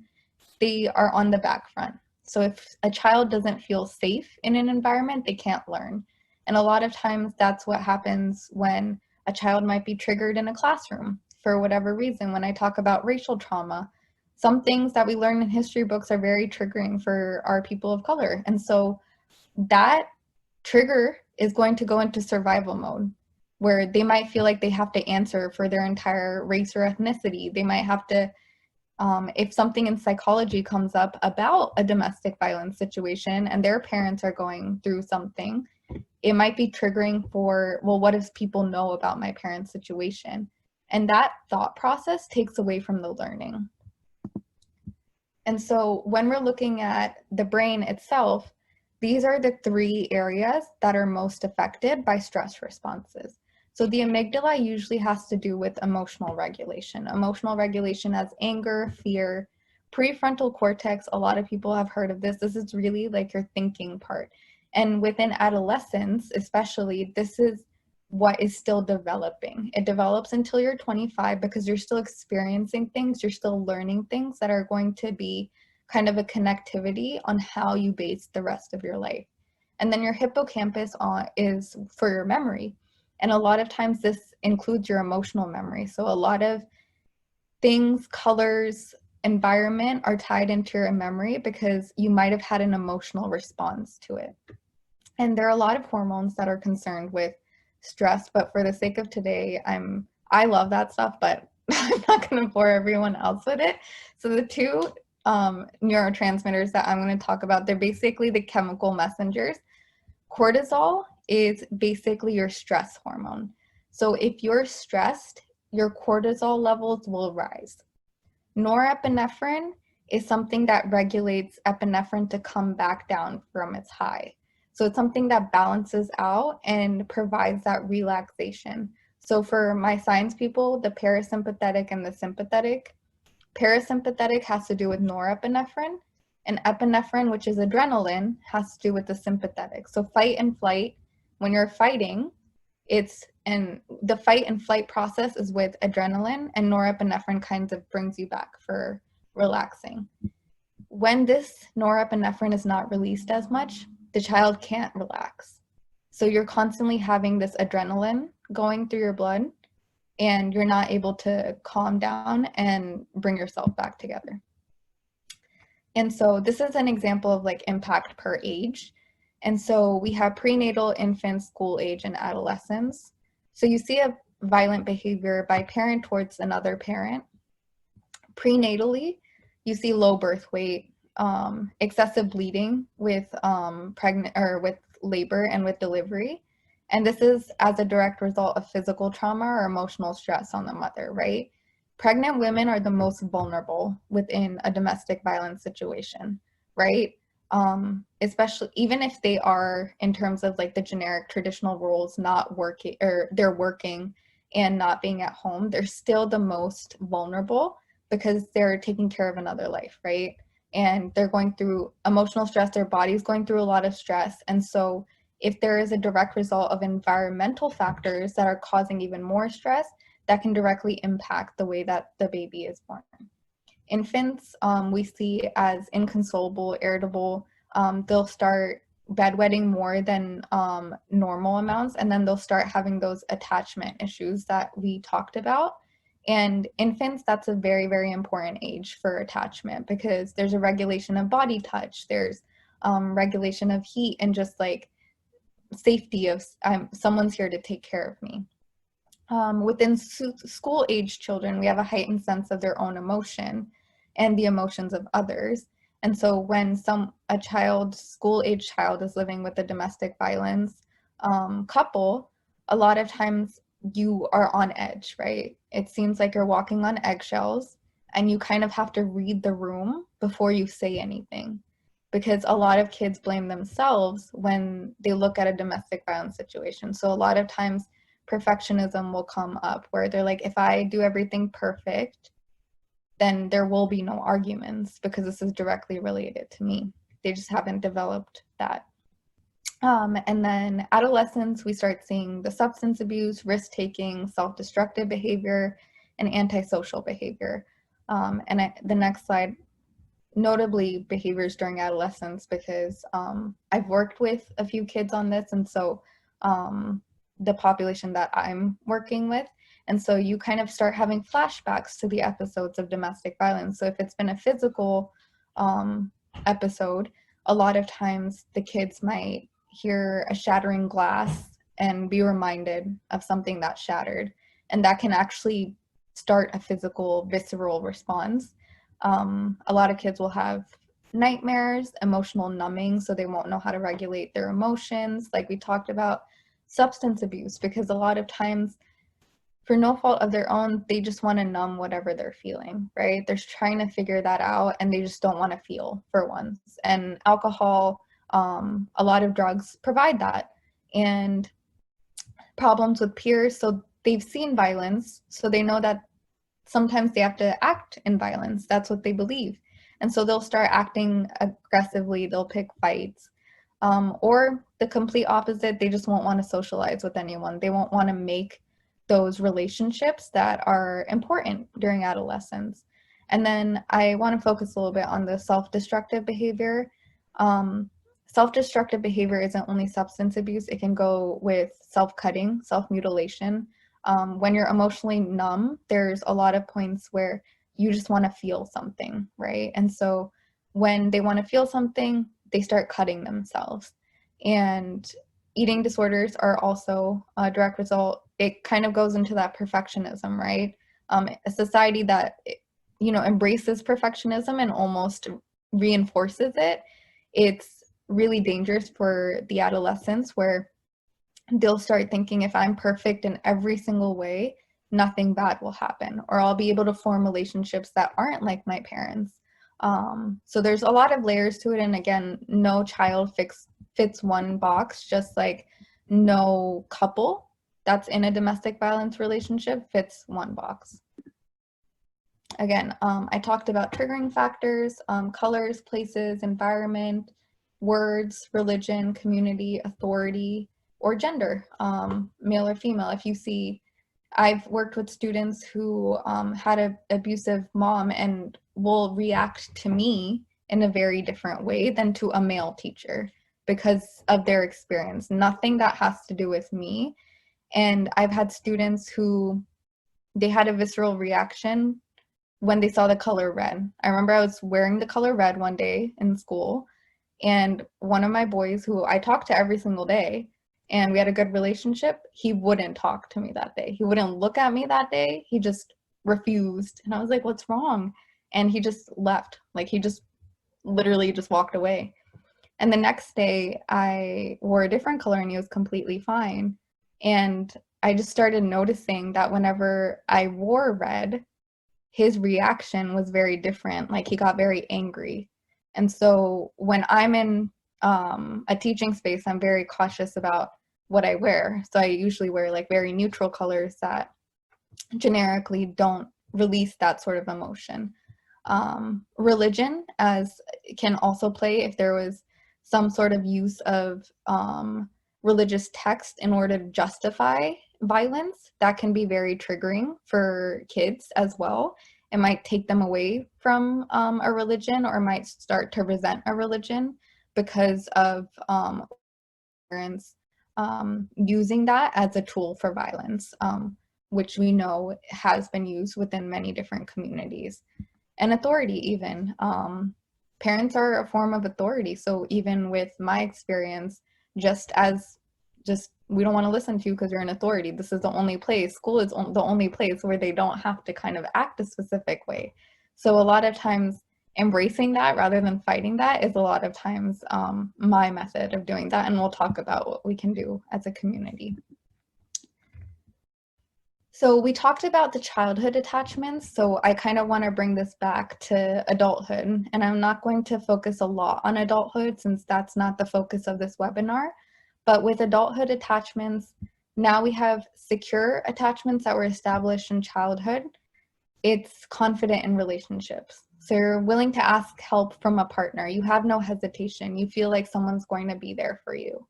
Speaker 2: they are on the back front. So if a child doesn't feel safe in an environment, they can't learn. And a lot of times that's what happens when a child might be triggered in a classroom for whatever reason. When I talk about racial trauma, some things that we learn in history books are very triggering for our people of color. And so that trigger is going to go into survival mode, where they might feel like they have to answer for their entire race or ethnicity. They might have to, if something in psychology comes up about a domestic violence situation and their parents are going through something, it might be triggering for, well, what if people know about my parents' situation? And that thought process takes away from the learning. And so when we're looking at the brain itself, these are the 3 areas that are most affected by stress responses. So the amygdala usually has to do with emotional regulation. Emotional regulation as anger, fear, prefrontal cortex. A lot of people have heard of this. This is really like your thinking part. And within adolescence, especially, this is what is still developing. It develops until you're 25 because you're still experiencing things, you're still learning things that are going to be kind of a connectivity on how you base the rest of your life. And then your hippocampus is for your memory. And a lot of times this includes your emotional memory. So a lot of things, colors, environment are tied into your memory because you might have had an emotional response to it. And there are a lot of hormones that are concerned with stress, but for the sake of today, I love that stuff, but I'm not going to bore everyone else with it. So the 2 neurotransmitters that I'm going to talk about, they're basically the chemical messengers. Cortisol is basically your stress hormone. So if you're stressed, your cortisol levels will rise. Norepinephrine is something that regulates epinephrine to come back down from its high. So it's something that balances out and provides that relaxation. So for my science people, the parasympathetic and the sympathetic, parasympathetic has to do with norepinephrine, and epinephrine, which is adrenaline, has to do with the sympathetic. So fight and flight, when you're fighting, the fight and flight process is with adrenaline, and norepinephrine kind of brings you back for relaxing. When this norepinephrine is not released as much, the child can't relax. So you're constantly having this adrenaline going through your blood, and you're not able to calm down and bring yourself back together. And so this is an example of like impact per age. And so we have prenatal, infant, school age, and adolescence. So you see a violent behavior by parent towards another parent. Prenatally, you see low birth weight, excessive bleeding with with labor and with delivery. And this is as a direct result of physical trauma or emotional stress on the mother, right? Pregnant women are the most vulnerable within a domestic violence situation, right? Especially even if they are, in terms of like the generic traditional roles, not working, or they're working and not being at home, they're still the most vulnerable because they're taking care of another life, right? And they're going through emotional stress, their body's going through a lot of stress. And so if there is a direct result of environmental factors that are causing even more stress, that can directly impact the way that the baby is born. Infants, we see as inconsolable, irritable. They'll start bedwetting more than normal amounts, and then they'll start having those attachment issues that we talked about. And infants, that's a very, very important age for attachment because there's a regulation of body touch, there's regulation of heat, and just like safety of someone's here to take care of me. Within school age children, we have a heightened sense of their own emotion and the emotions of others. And so when a child, school age child, is living with a domestic violence couple, a lot of times you are on edge, right? It seems like you're walking on eggshells and you kind of have to read the room before you say anything, because a lot of kids blame themselves when they look at a domestic violence situation. So a lot of times perfectionism will come up where they're like, if I do everything perfect, then there will be no arguments because this is directly related to me. They just haven't developed that. And then adolescence, we start seeing the substance abuse, risk-taking, self-destructive behavior, and antisocial behavior. The next slide, notably behaviors during adolescence, because I've worked with a few kids on this, and so the population that I'm working with. And so you kind of start having flashbacks to the episodes of domestic violence. So if it's been a physical episode, a lot of times the kids might hear a shattering glass and be reminded of something that shattered. And that can actually start a physical, visceral response. A lot of kids will have nightmares, emotional numbing, so they won't know how to regulate their emotions. Like we talked about, substance abuse, because a lot of times, for no fault of their own, they just want to numb whatever they're feeling, right? They're trying to figure that out and they just don't want to feel for once. And alcohol, A lot of drugs provide that. And problems with peers, so they've seen violence, so they know that sometimes they have to act in violence. That's what they believe. And so they'll start acting aggressively, they'll pick fights. Or the complete opposite, they just won't want to socialize with anyone. They won't want to make those relationships that are important during adolescence. And then I want to focus a little bit on the self-destructive behavior. Self-destructive behavior isn't only substance abuse, it can go with self-cutting, self-mutilation. When you're emotionally numb, there's a lot of points where you just want to feel something, right? And so when they want to feel something, they start cutting themselves. And eating disorders are also a direct result. It kind of goes into that perfectionism, right? A society that, embraces perfectionism and almost reinforces it, it's really dangerous for the adolescents, where they'll start thinking, if I'm perfect in every single way, nothing bad will happen, or I'll be able to form relationships that aren't like my parents. So there's a lot of layers to it. And again, no child fits one box, just like no couple that's in a domestic violence relationship fits one box. Again, I talked about triggering factors, colors, places, environment, words, religion, community, authority, or gender, male or female. If you see, I've worked with students who had an abusive mom and will react to me in a very different way than to a male teacher because of their experience. Nothing that has to do with me. And I've had students who, they had a visceral reaction when they saw the color red. I remember I was wearing the color red one day in school, and one of my boys, who I talked to every single day, and we had a good relationship, he wouldn't talk to me that day. He wouldn't look at me that day. He just refused. And I was like, what's wrong? And he just left. Like, he just literally just walked away. And the next day I wore a different color and he was completely fine. And I just started noticing that whenever I wore red, his reaction was very different. Like, he got very angry. And so when I'm in a teaching space, I'm very cautious about what I wear. So I usually wear like very neutral colors that generically don't release that sort of emotion. Religion can also play if there was some sort of use of religious text in order to justify violence. That can be very triggering for kids as well. It might take them away from a religion, or might start to resent a religion because of parents using that as a tool for violence, which we know has been used within many different communities. And authority even. Parents are a form of authority. So even with my experience, we don't want to listen to you because you're an authority. This is the only place, school is the only place where they don't have to kind of act a specific way. So a lot of times embracing that rather than fighting that is a lot of times my method of doing that. And we'll talk about what we can do as a community. So we talked about the childhood attachments, so I kind of want to bring this back to adulthood, and I'm not going to focus a lot on adulthood since that's not the focus of this webinar, but with adulthood attachments, now we have secure attachments that were established in childhood. It's confident in relationships. So you're willing to ask help from a partner. You have no hesitation. You feel like someone's going to be there for you.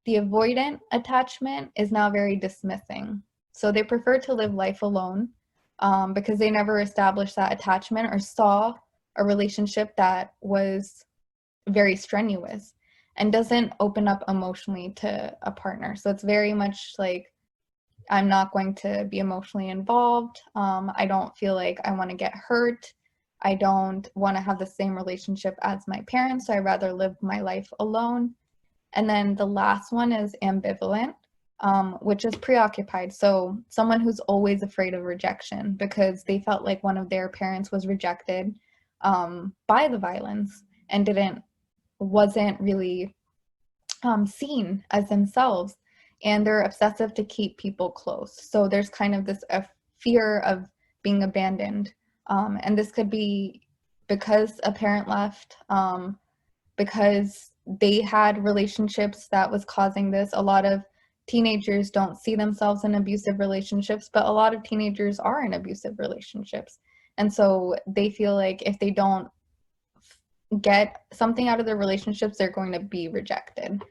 Speaker 2: The avoidant attachment is now very dismissing. So they prefer to live life alone because they never established that attachment or saw a relationship that was very strenuous and doesn't open up emotionally to a partner. So it's very much like, I'm not going to be emotionally involved. I don't feel like I want to get hurt. I don't want to have the same relationship as my parents, so I'd rather live my life alone. And then the last one is ambivalent, which is preoccupied. So someone who's always afraid of rejection because they felt like one of their parents was rejected by the violence and wasn't really seen as themselves. And they're obsessive to keep people close. So there's kind of this fear of being abandoned. And this could be because a parent left, because they had relationships that was causing this. A lot of teenagers don't see themselves in abusive relationships, but a lot of teenagers are in abusive relationships. And so they feel like if they don't get something out of their relationships, they're going to be rejected.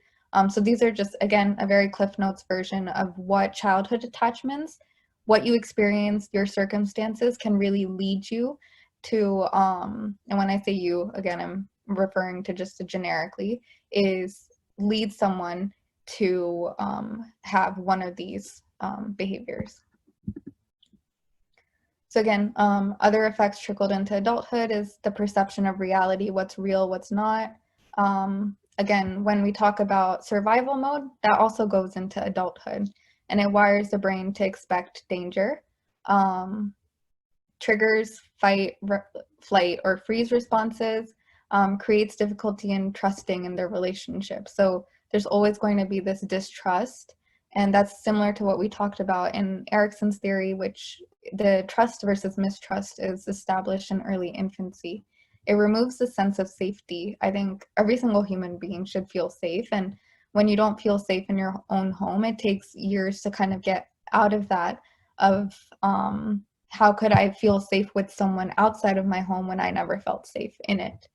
Speaker 2: So these are just, again, a very Cliff Notes version of what childhood attachments, what you experience, your circumstances can really lead you to, and when I say you, again, I'm referring to just generically, is lead someone to have one of these behaviors. So again, other effects trickled into adulthood is the perception of reality, what's real, what's not. Again, when we talk about survival mode, that also goes into adulthood, and it wires the brain to expect danger. Triggers fight, flight, or freeze responses, creates difficulty in trusting in their relationship. So there's always going to be this distrust, and that's similar to what we talked about in Erickson's theory, which the trust versus mistrust is established in early infancy. It removes the sense of safety. I think every single human being should feel safe, and when you don't feel safe in your own home, it takes years to kind of get out of that, of how could I feel safe with someone outside of my home when I never felt safe in it.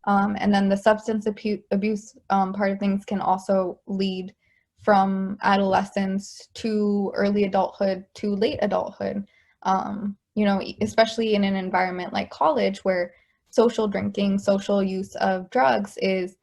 Speaker 2: And then the substance abuse part of things can also lead from adolescence to early adulthood to late adulthood. You know, especially in an environment like college where social drinking, social use of drugs is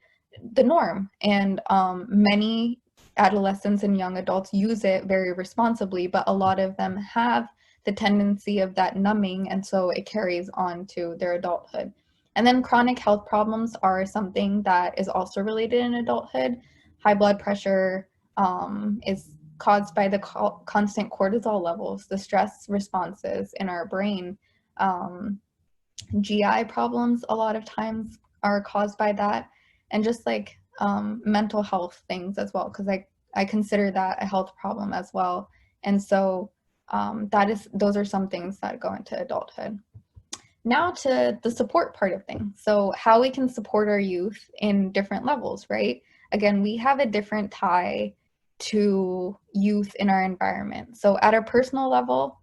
Speaker 2: the norm. And many adolescents and young adults use it very responsibly, but a lot of them have the tendency of that numbing, and so it carries on to their adulthood. And then chronic health problems are something that is also related in adulthood. High blood pressure is caused by the constant cortisol levels, the stress responses in our brain. GI problems a lot of times are caused by that, and just like mental health things as well, because I consider that a health problem as well. And so those are some things that go into adulthood. Now to the support part of things. So how we can support our youth in different levels, right? Again, we have a different tie to youth in our environment. So at a personal level,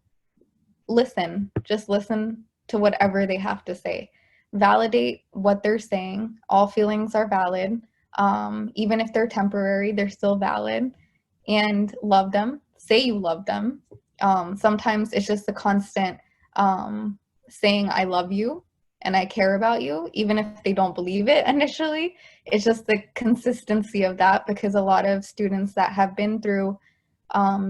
Speaker 2: just listen to whatever they have to say. Validate what they're saying. All feelings are valid. Even if they're temporary, they're still valid. And love them. Say you love them. Sometimes it's just a constant saying I love you and I care about you, even if they don't believe it initially. It's just the consistency of that, because a lot of students that have been through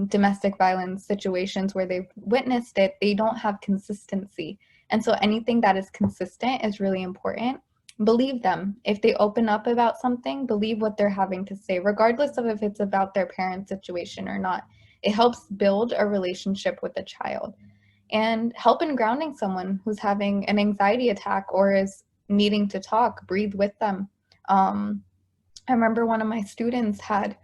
Speaker 2: domestic violence situations where they've witnessed it, they don't have consistency. And so anything that is consistent is really important. Believe them. If they open up about something, believe what they're having to say, regardless of if it's about their parent situation or not. It helps build a relationship with the child. And help in grounding someone who's having an anxiety attack or is needing to talk, breathe with them. I remember one of my students had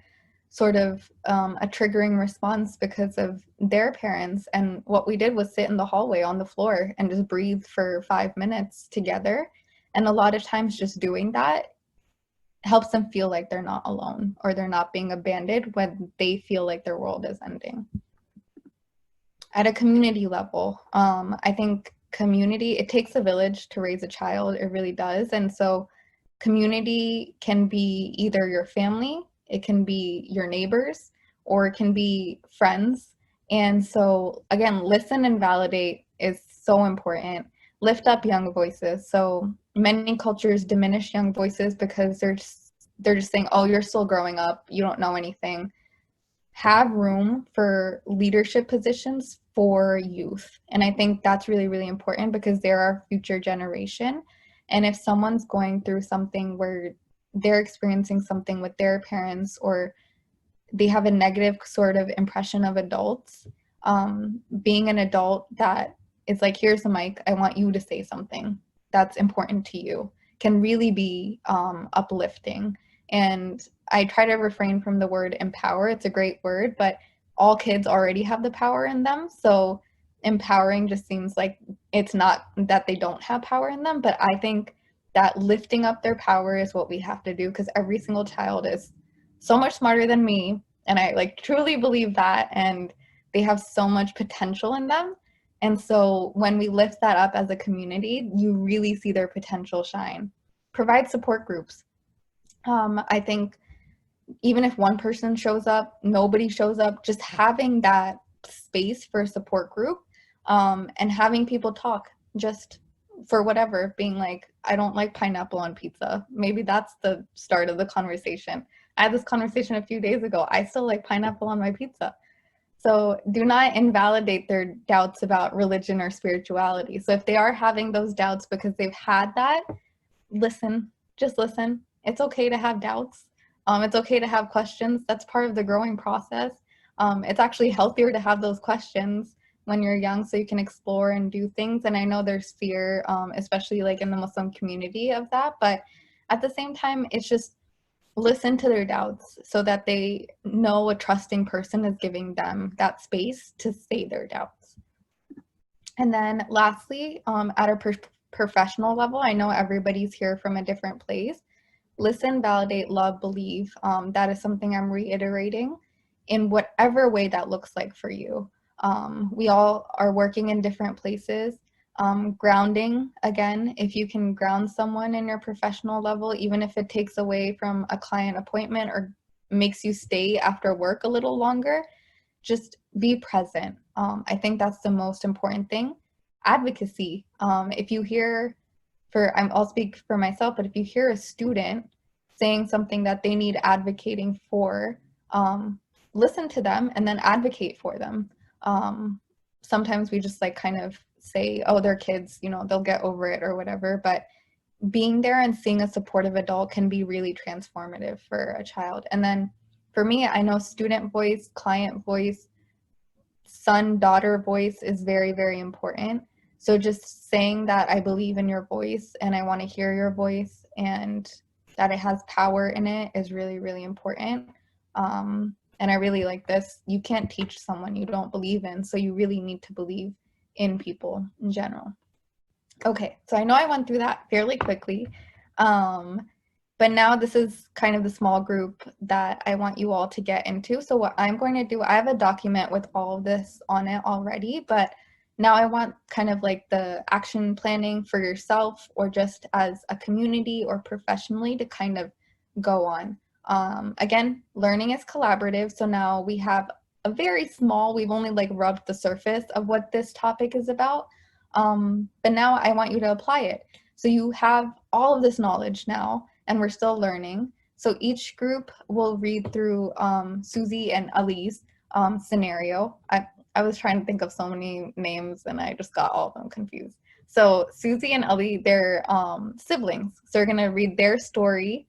Speaker 2: sort of a triggering response because of their parents, and what we did was sit in the hallway on the floor and just breathe for 5 minutes together. And a lot of times just doing that helps them feel like they're not alone, or they're not being abandoned when they feel like their world is ending. At a community level, I think it takes a village to raise a child. It really does. And so community can be either your family, it can be your neighbors, or it can be friends. And so again, listen and validate is so important. Lift up young voices. So many cultures diminish young voices because they're just saying, oh, you're still growing up, you don't know anything. Have room for leadership positions for youth. And I think that's really, really important, because they're our future generation. And if someone's going through something where they're experiencing something with their parents, or they have a negative sort of impression of adults, being an adult that is like, here's the mic, I want you to say something that's important to you, can really be uplifting. And I try to refrain from the word empower. It's a great word, but all kids already have the power in them. So empowering just seems like it's not that they don't have power in them. But I think that lifting up their power is what we have to do, because every single child is so much smarter than me, and I like truly believe that, and they have so much potential in them. And so when we lift that up as a community, you really see their potential shine. Provide support groups. I think even if one person shows up, nobody shows up, just having that space for a support group, and having people talk just for whatever, being like, I don't like pineapple on pizza. Maybe that's the start of the conversation. I had this conversation a few days ago. I still like pineapple on my pizza. So do not invalidate their doubts about religion or spirituality. So if they are having those doubts because they've had that, listen, just listen. It's okay to have doubts. It's okay to have questions. That's part of the growing process. It's actually healthier to have those questions when you're young so you can explore and do things. And I know there's fear, especially like in the Muslim community of that. But at the same time, it's just listen to their doubts so that they know a trusting person is giving them that space to say their doubts. And then lastly, at a professional level, I know everybody's here from a different place. Listen, validate, love, believe. That is something I'm reiterating in whatever way that looks like for you. We all are working in different places. Grounding, again, if you can ground someone in your professional level, even if it takes away from a client appointment or makes you stay after work a little longer, just be present. I think that's the most important thing. Advocacy. If you hear, I'll speak for myself, but if you hear a student saying something that they need advocating for, listen to them and then advocate for them. Sometimes we just like kind of say, oh, they're kids, you know, they'll get over it or whatever, but being there and seeing a supportive adult can be really transformative for a child. And then for me, I know student voice, client voice, son, daughter voice is very, very important. So just saying that I believe in your voice and I want to hear your voice and that it has power in it is really, really important. And I really like this. You can't teach someone you don't believe in, so you really need to believe in people in general. Okay, so I know I went through that fairly quickly, but now this is kind of the small group that I want you all to get into. So what I'm going to do, I have a document with all of this on it already, but now I want kind of like the action planning for yourself or just as a community or professionally to kind of go on. Again, learning is collaborative. So now we have a very small, we've only like rubbed the surface of what this topic is about. But now I want you to apply it. So you have all of this knowledge now, and we're still learning. So each group will read through Susie and Ali's scenario. I was trying to think of so many names and I just got all of them confused. So Susie and Ali, they're siblings. So you're gonna read their story,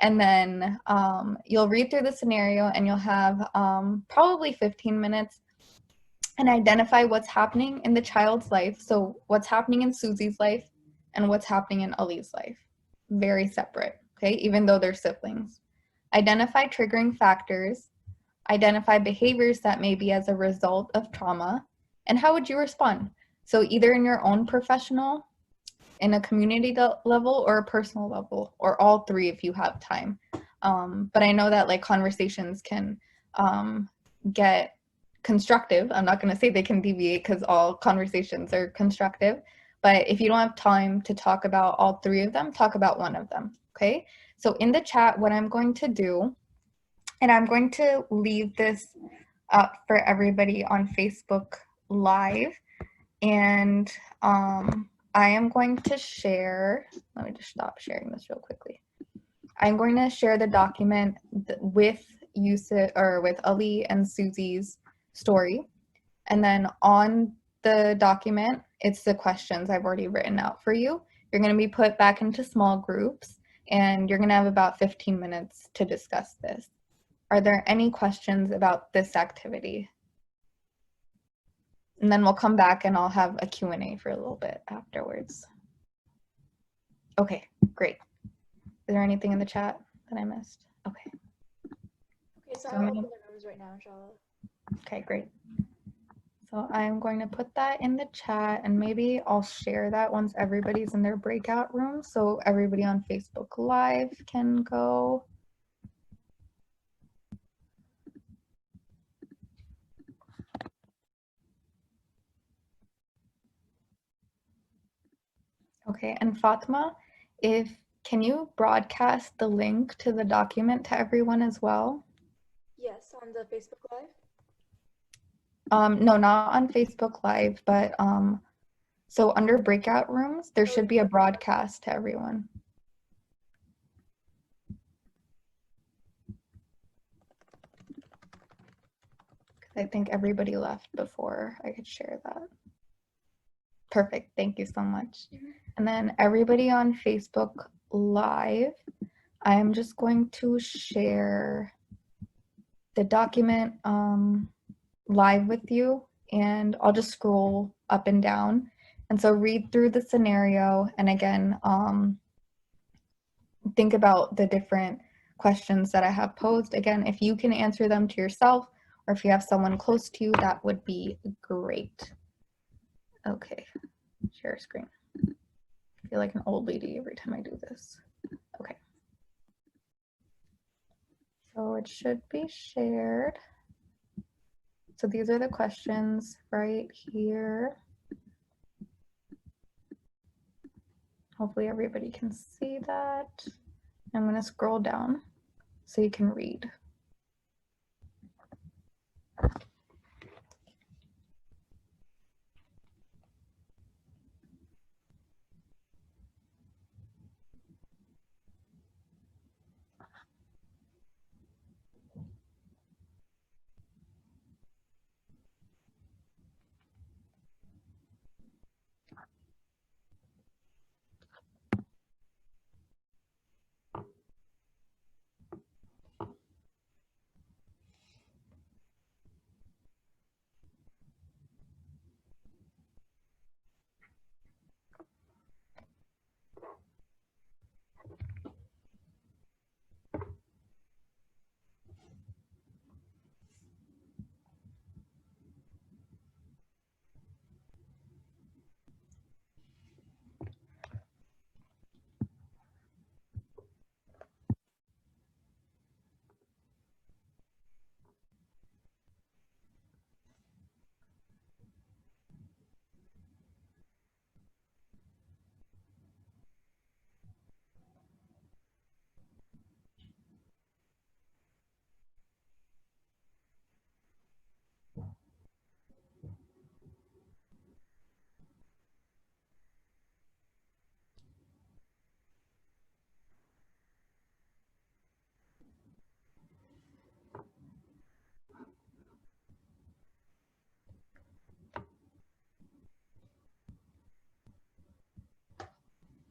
Speaker 2: and then you'll read through the scenario and you'll have probably 15 minutes and identify what's happening in the child's life. So what's happening in Susie's life and what's happening in Ali's life. Very separate, okay, even though they're siblings. Identify triggering factors. Identify behaviors that may be as a result of trauma. And how would you respond? So either in your own professional, in a community level, or a personal level, or all three if you have time. But I know that like conversations can get constructive. I'm not going to say they can deviate because all conversations are constructive. But if you don't have time to talk about all three of them, talk about one of them, okay? So in the chat, what I'm going to do, and I'm going to leave this up for everybody on Facebook Live, and I am going to share, let me just stop sharing this real quickly. I'm going to share the document with Yusuf, or with Ali and Susie's story. And then on the document, it's the questions I've already written out for you. You're going to be put back into small groups, and you're going to have about 15 minutes to discuss this. Are there any questions about this activity? And then we'll come back and I'll have a Q&A for a little bit afterwards. Okay, great. Is there anything in the chat that I missed? Okay.
Speaker 1: Okay, so I'll open the rooms right now, inshallah.
Speaker 2: Okay, great. So I'm going to put that in the chat, and maybe I'll share that once everybody's in their breakout room so everybody on Facebook Live can go. Okay, and Fatma, can you broadcast the link to the document to everyone as well?
Speaker 1: Yes, on the Facebook Live.
Speaker 2: No, not on Facebook Live, but so under breakout rooms, there should be a broadcast to everyone. I think everybody left before I could share that. Perfect, thank you so much. And then everybody on Facebook Live, I'm just going to share the document live with you, and I'll just scroll up and down. And so read through the scenario, and again, think about the different questions that I have posed. Again, if you can answer them to yourself, or if you have someone close to you, that would be great. Okay, share screen. I feel like an old lady every time I do this. Okay. So it should be shared. So these are the questions right here. Hopefully everybody can see that. I'm going to scroll down so you can read.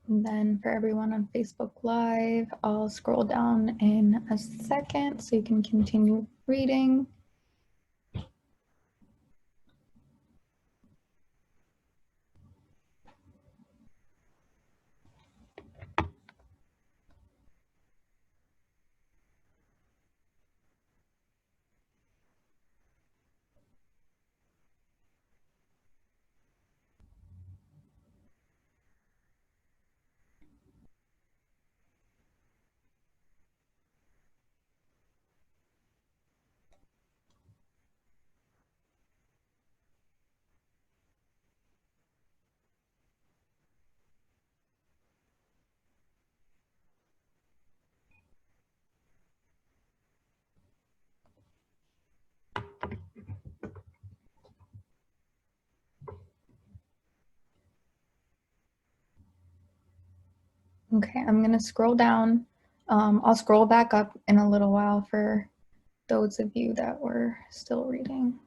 Speaker 2: And then for everyone on Facebook Live, I'll scroll down in a second so you can continue reading. Okay, I'm gonna scroll down. I'll scroll back up in a little while for those of you that were still reading.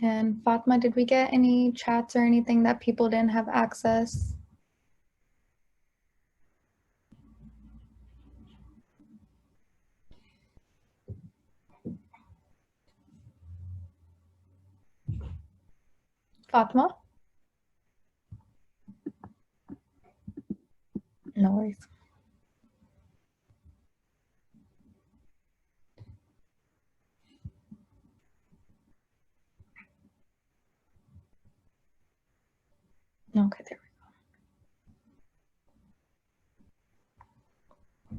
Speaker 2: And Fatma, did we get any chats or anything that people didn't have access? Fatma? No worries. Okay, there we go.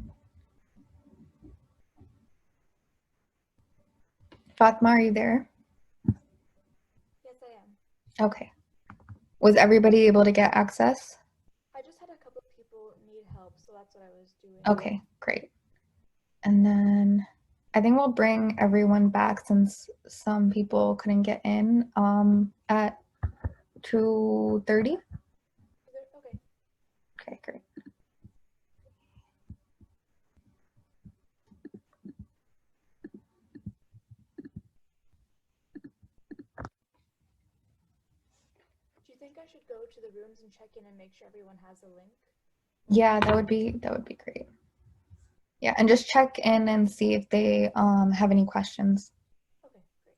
Speaker 2: Fatma, are you there?
Speaker 1: Yes, I am.
Speaker 2: Okay. Was everybody able to get access?
Speaker 1: I just had a couple of people need help, so that's what I was doing.
Speaker 2: Okay, great. And then I think we'll bring everyone back since some people couldn't get in at 2:30.
Speaker 1: Okay.
Speaker 2: Okay, great.
Speaker 1: Do you think I should go to the rooms and check in and make sure everyone has a link?
Speaker 2: Yeah, that would be great. Yeah, and just check in and see if they have any questions.
Speaker 1: Okay, great.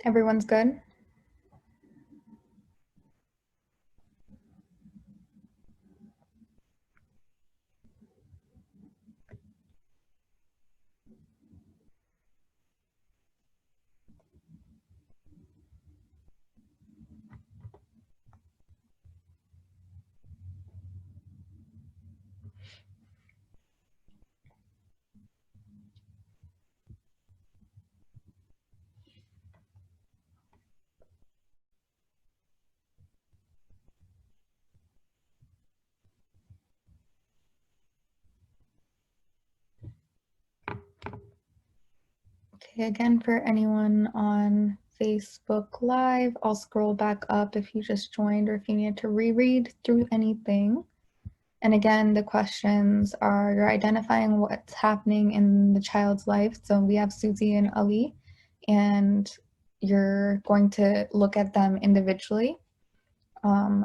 Speaker 2: Everyone's good? Okay, again, for anyone on Facebook Live, I'll scroll back up if you just joined or if you need to reread through anything. And again, the questions are you're identifying what's happening in the child's life. So we have Susie and Ali, and you're going to look at them individually,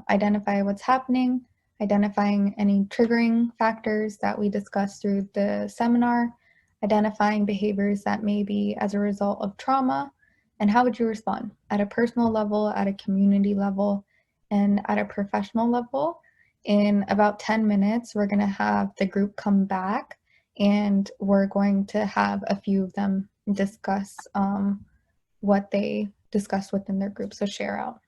Speaker 2: identify what's happening, identifying any triggering factors that we discussed through the seminar, identifying behaviors that may be as a result of trauma, and how would you respond at a personal level, at a community level, and at a professional level. In about 10 minutes, we're going to have the group come back and we're going to have a few of them discuss what they discussed within their group. So share out.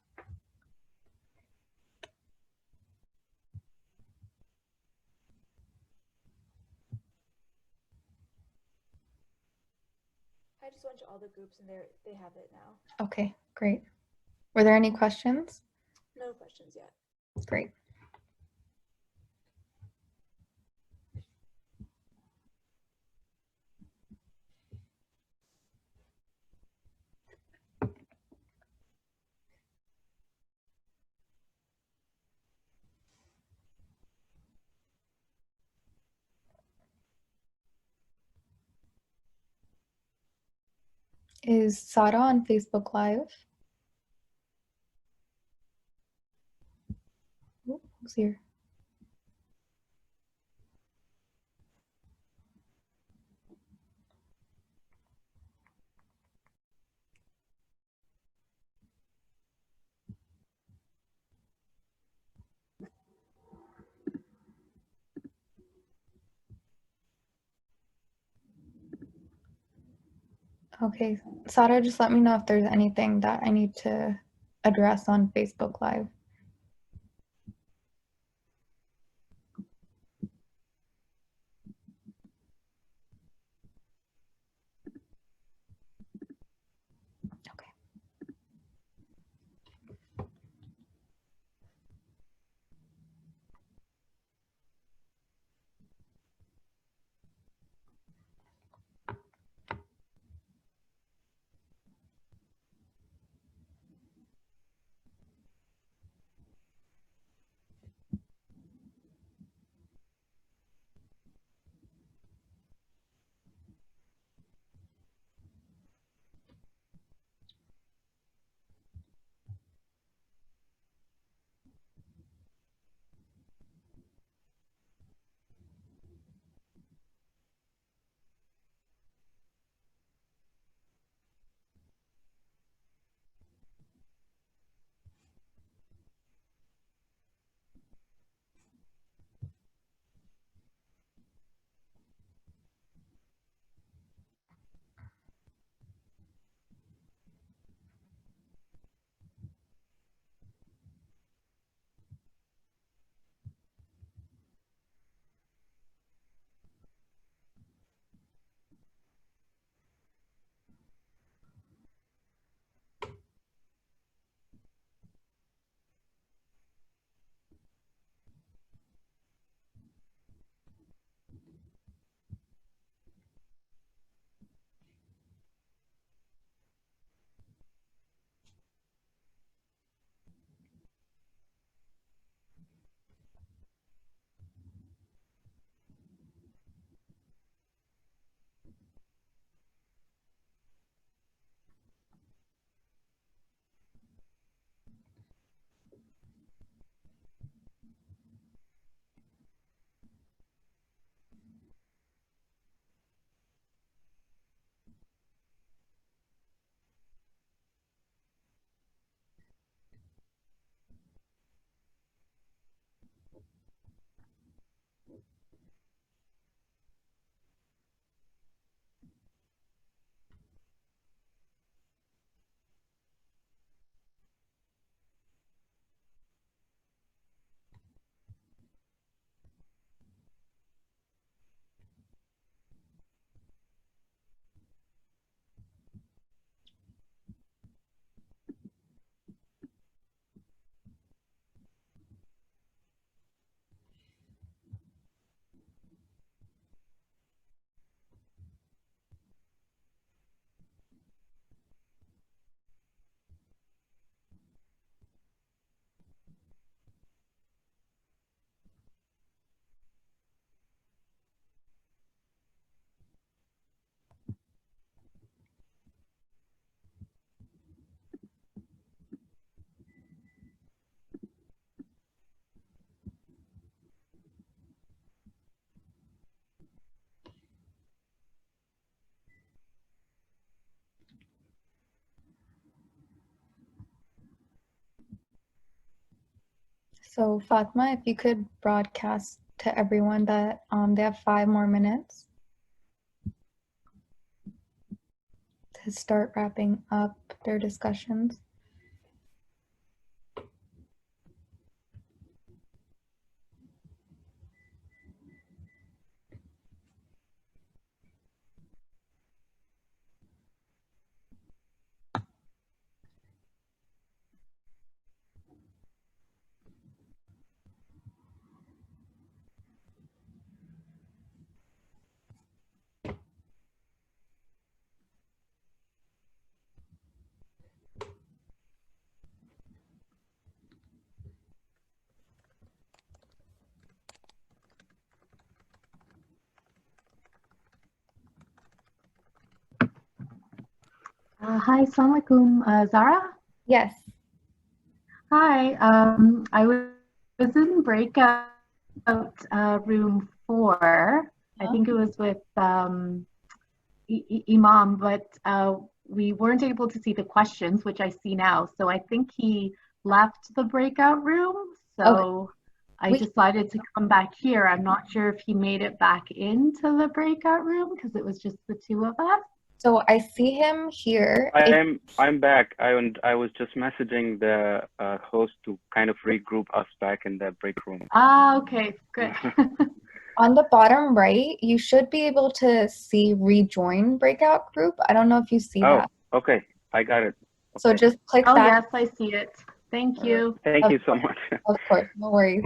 Speaker 1: I just went to all the groups and they have it now.
Speaker 2: Okay, great. Were there any questions?
Speaker 1: No questions yet.
Speaker 2: Great. Is Sara on Facebook Live? Oh, who's here? Okay, Sara, just let me know if there's anything that I need to address on Facebook Live. Okay. So Fatma, if you could broadcast to everyone that they have 5 more minutes to start wrapping up their discussions.
Speaker 8: Hi, Assalamu alaikum, Zara.
Speaker 2: Yes.
Speaker 8: Hi, I was in breakout room 4. I think it was with Imam, but we weren't able to see the questions, which I see now. So I think he left the breakout room. So I decided to come back here. I'm not sure if he made it back into the breakout room because it was just the 2 of us.
Speaker 2: So I see him here.
Speaker 9: I'm back. I was just messaging the host to kind of regroup us back in the break room.
Speaker 8: Ah, okay, good.
Speaker 2: On the bottom right, you should be able to see rejoin breakout group. I don't know if you see that.
Speaker 9: Oh, okay. I got it. Okay.
Speaker 2: So just click that.
Speaker 8: Oh, yes, I see it. Thank you.
Speaker 9: Thank you so much.
Speaker 2: Of course, no worries.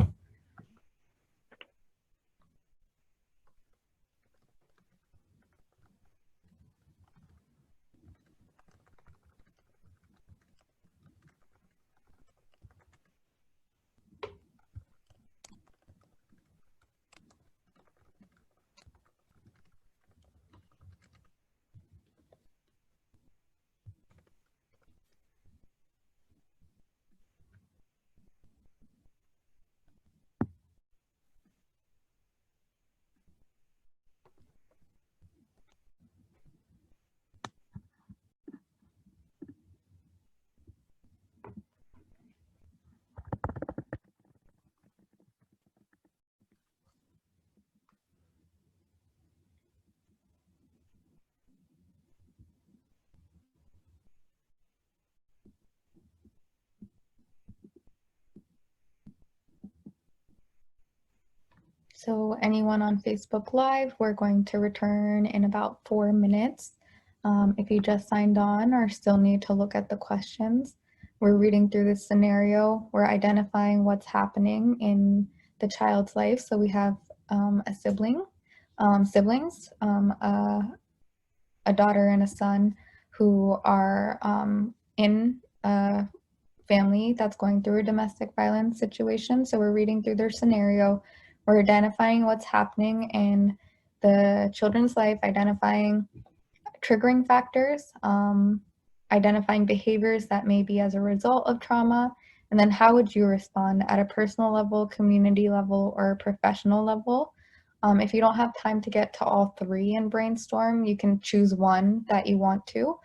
Speaker 2: So anyone on Facebook Live, we're going to return in about 4 minutes. If you just signed on or still need to look at the questions, we're reading through this scenario. We're identifying what's happening in the child's life. So we have a siblings, a daughter and a son who are in a family that's going through a domestic violence situation. So we're reading through their scenario. We're identifying what's happening in the children's life, identifying triggering factors, identifying behaviors that may be as a result of trauma, and then how would you respond at a personal level, community level, or professional level. If you don't have time to get to all 3 in brainstorm, you can choose one that you want to.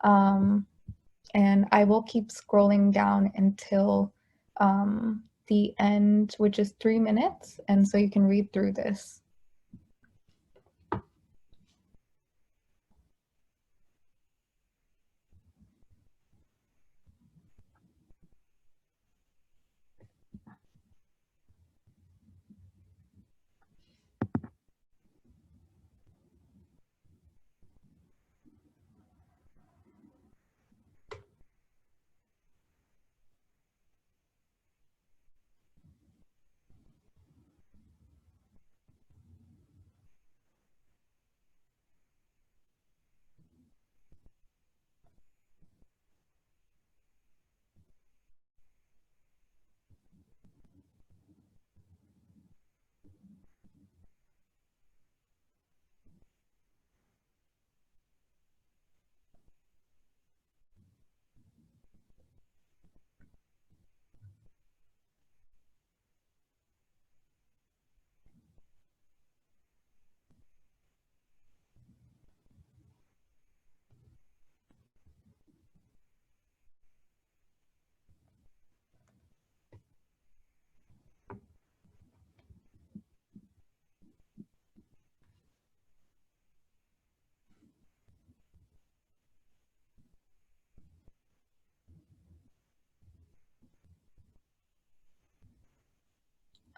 Speaker 2: And I will keep scrolling down until the end, which is 3 minutes, and so you can read through this.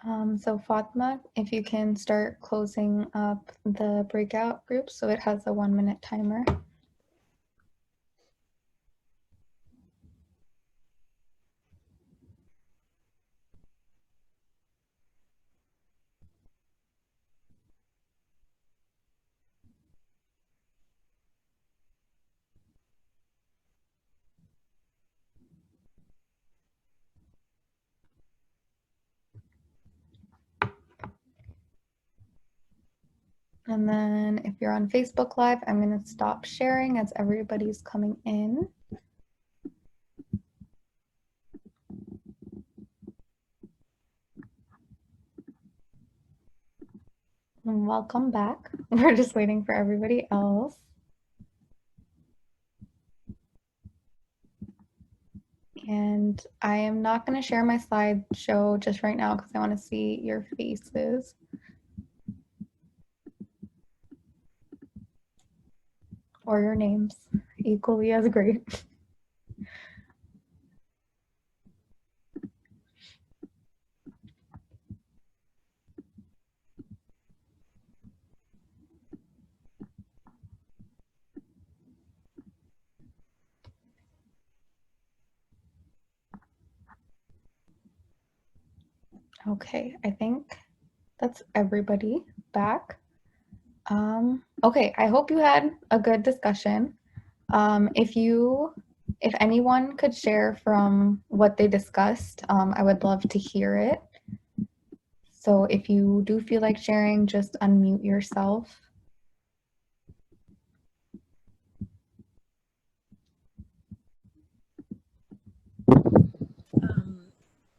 Speaker 2: So Fatma, if you can start closing up the breakout group so it has a 1-minute timer. And then if you're on Facebook Live, I'm going to stop sharing as everybody's coming in. And welcome back. We're just waiting for everybody else. And I am not going to share my slideshow just right now because I want to see your faces. Or your names, equally as great. Okay, I think that's everybody back. Okay, I hope you had a good discussion. If anyone could share from what they discussed, I would love to hear it. So if you do feel like sharing, just unmute yourself.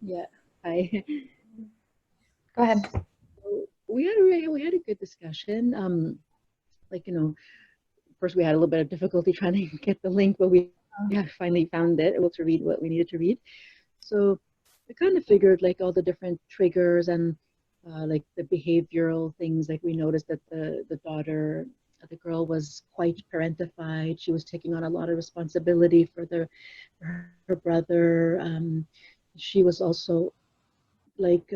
Speaker 6: Yeah, I.
Speaker 2: Go ahead.
Speaker 6: We had a good discussion. Like, you know, first we had a little bit of difficulty trying to get the link, but we finally found it, able to read what we needed to read. So we kind of figured like all the different triggers and like the behavioral things. Like we noticed that the daughter, the girl, was quite parentified. She was taking on a lot of responsibility for her brother. She was also like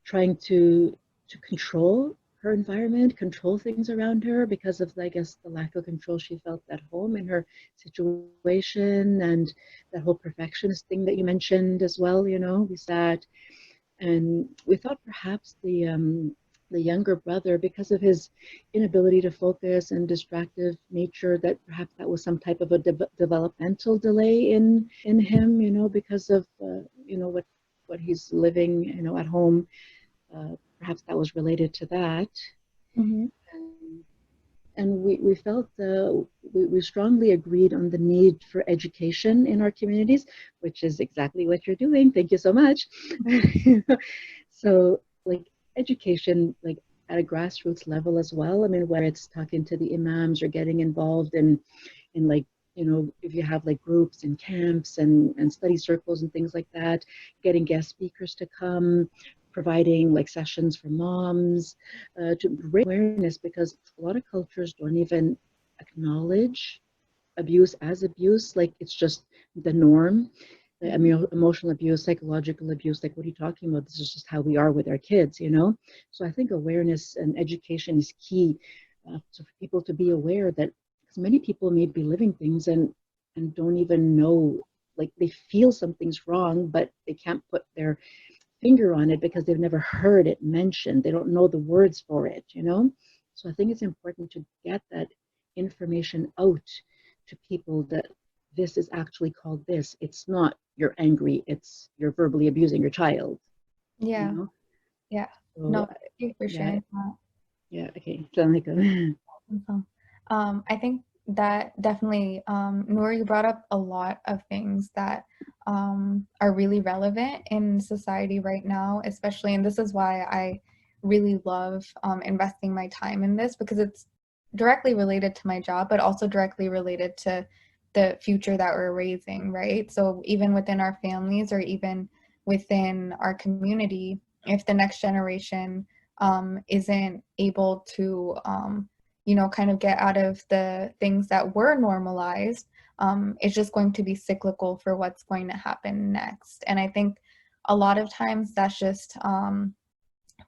Speaker 6: trying to control her environment, control things around her because of, I guess, the lack of control she felt at home in her situation, and that whole perfectionist thing that you mentioned as well. You know, we sat and we thought perhaps the younger brother, because of his inability to focus and distractive nature, that perhaps that was some type of a developmental delay in him. You know, because of you know what he's living, you know, at home. Perhaps that was related to that.
Speaker 2: Mm-hmm.
Speaker 6: And we felt we strongly agreed on the need for education in our communities, which is exactly what you're doing. Thank you so much. So like education, like at a grassroots level as well. I mean, whether it's talking to the imams or getting involved in like, you know, if you have like groups and camps and study circles and things like that, getting guest speakers to come, providing like sessions for moms to raise awareness, because a lot of cultures don't even acknowledge abuse as abuse. Like it's just the norm. I mean, emotional abuse, psychological abuse, like what are you talking about? This is just how we are with our kids, you know? So I think awareness and education is key. So for people to be aware that, because many people may be living things and don't even know, like they feel something's wrong, but they can't put their finger on it because they've never heard it mentioned. They don't know the words for it, you know? So I think it's important to get that information out to people that this is actually called this. It's not you're angry, it's you're verbally abusing your child.
Speaker 2: Yeah.
Speaker 6: You know?
Speaker 2: Yeah.
Speaker 6: So,
Speaker 2: no, thank you for sharing that.
Speaker 6: Yeah, okay. So,
Speaker 2: I think that definitely, Noor, you brought up a lot of things that are really relevant in society right now, especially, and this is why I really love investing my time in this, because it's directly related to my job, but also directly related to the future that we're raising, right? So even within our families or even within our community, if the next generation isn't able to you know, kind of get out of the things that were normalized, it's just going to be cyclical for what's going to happen next. And I think a lot of times that's just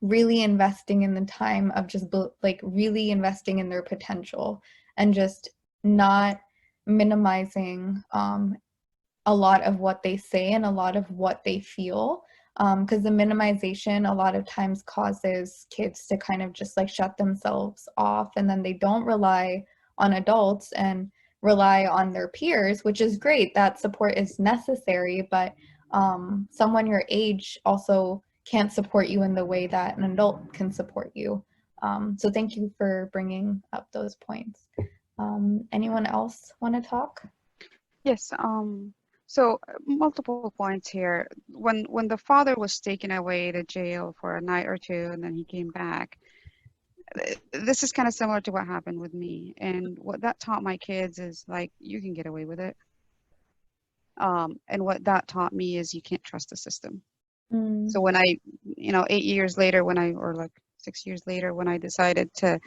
Speaker 2: really investing in the time of just like really investing in their potential and just not minimizing a lot of what they say and a lot of what they feel, because the minimization a lot of times causes kids to kind of just like shut themselves off, and then they don't rely on adults and rely on their peers, which is great. That support is necessary, but someone your age also can't support you in the way that an adult can support you. So thank you for bringing up those points. Anyone else want to talk?
Speaker 7: Yes. So multiple points here. When the father was taken away to jail for a night or two, and then he came back, this is kind of similar to what happened with me. And what that taught my kids is like, you can get away with it. And what that taught me is you can't trust the system. So when I, 8 years later, or like 6 years later, when I decided to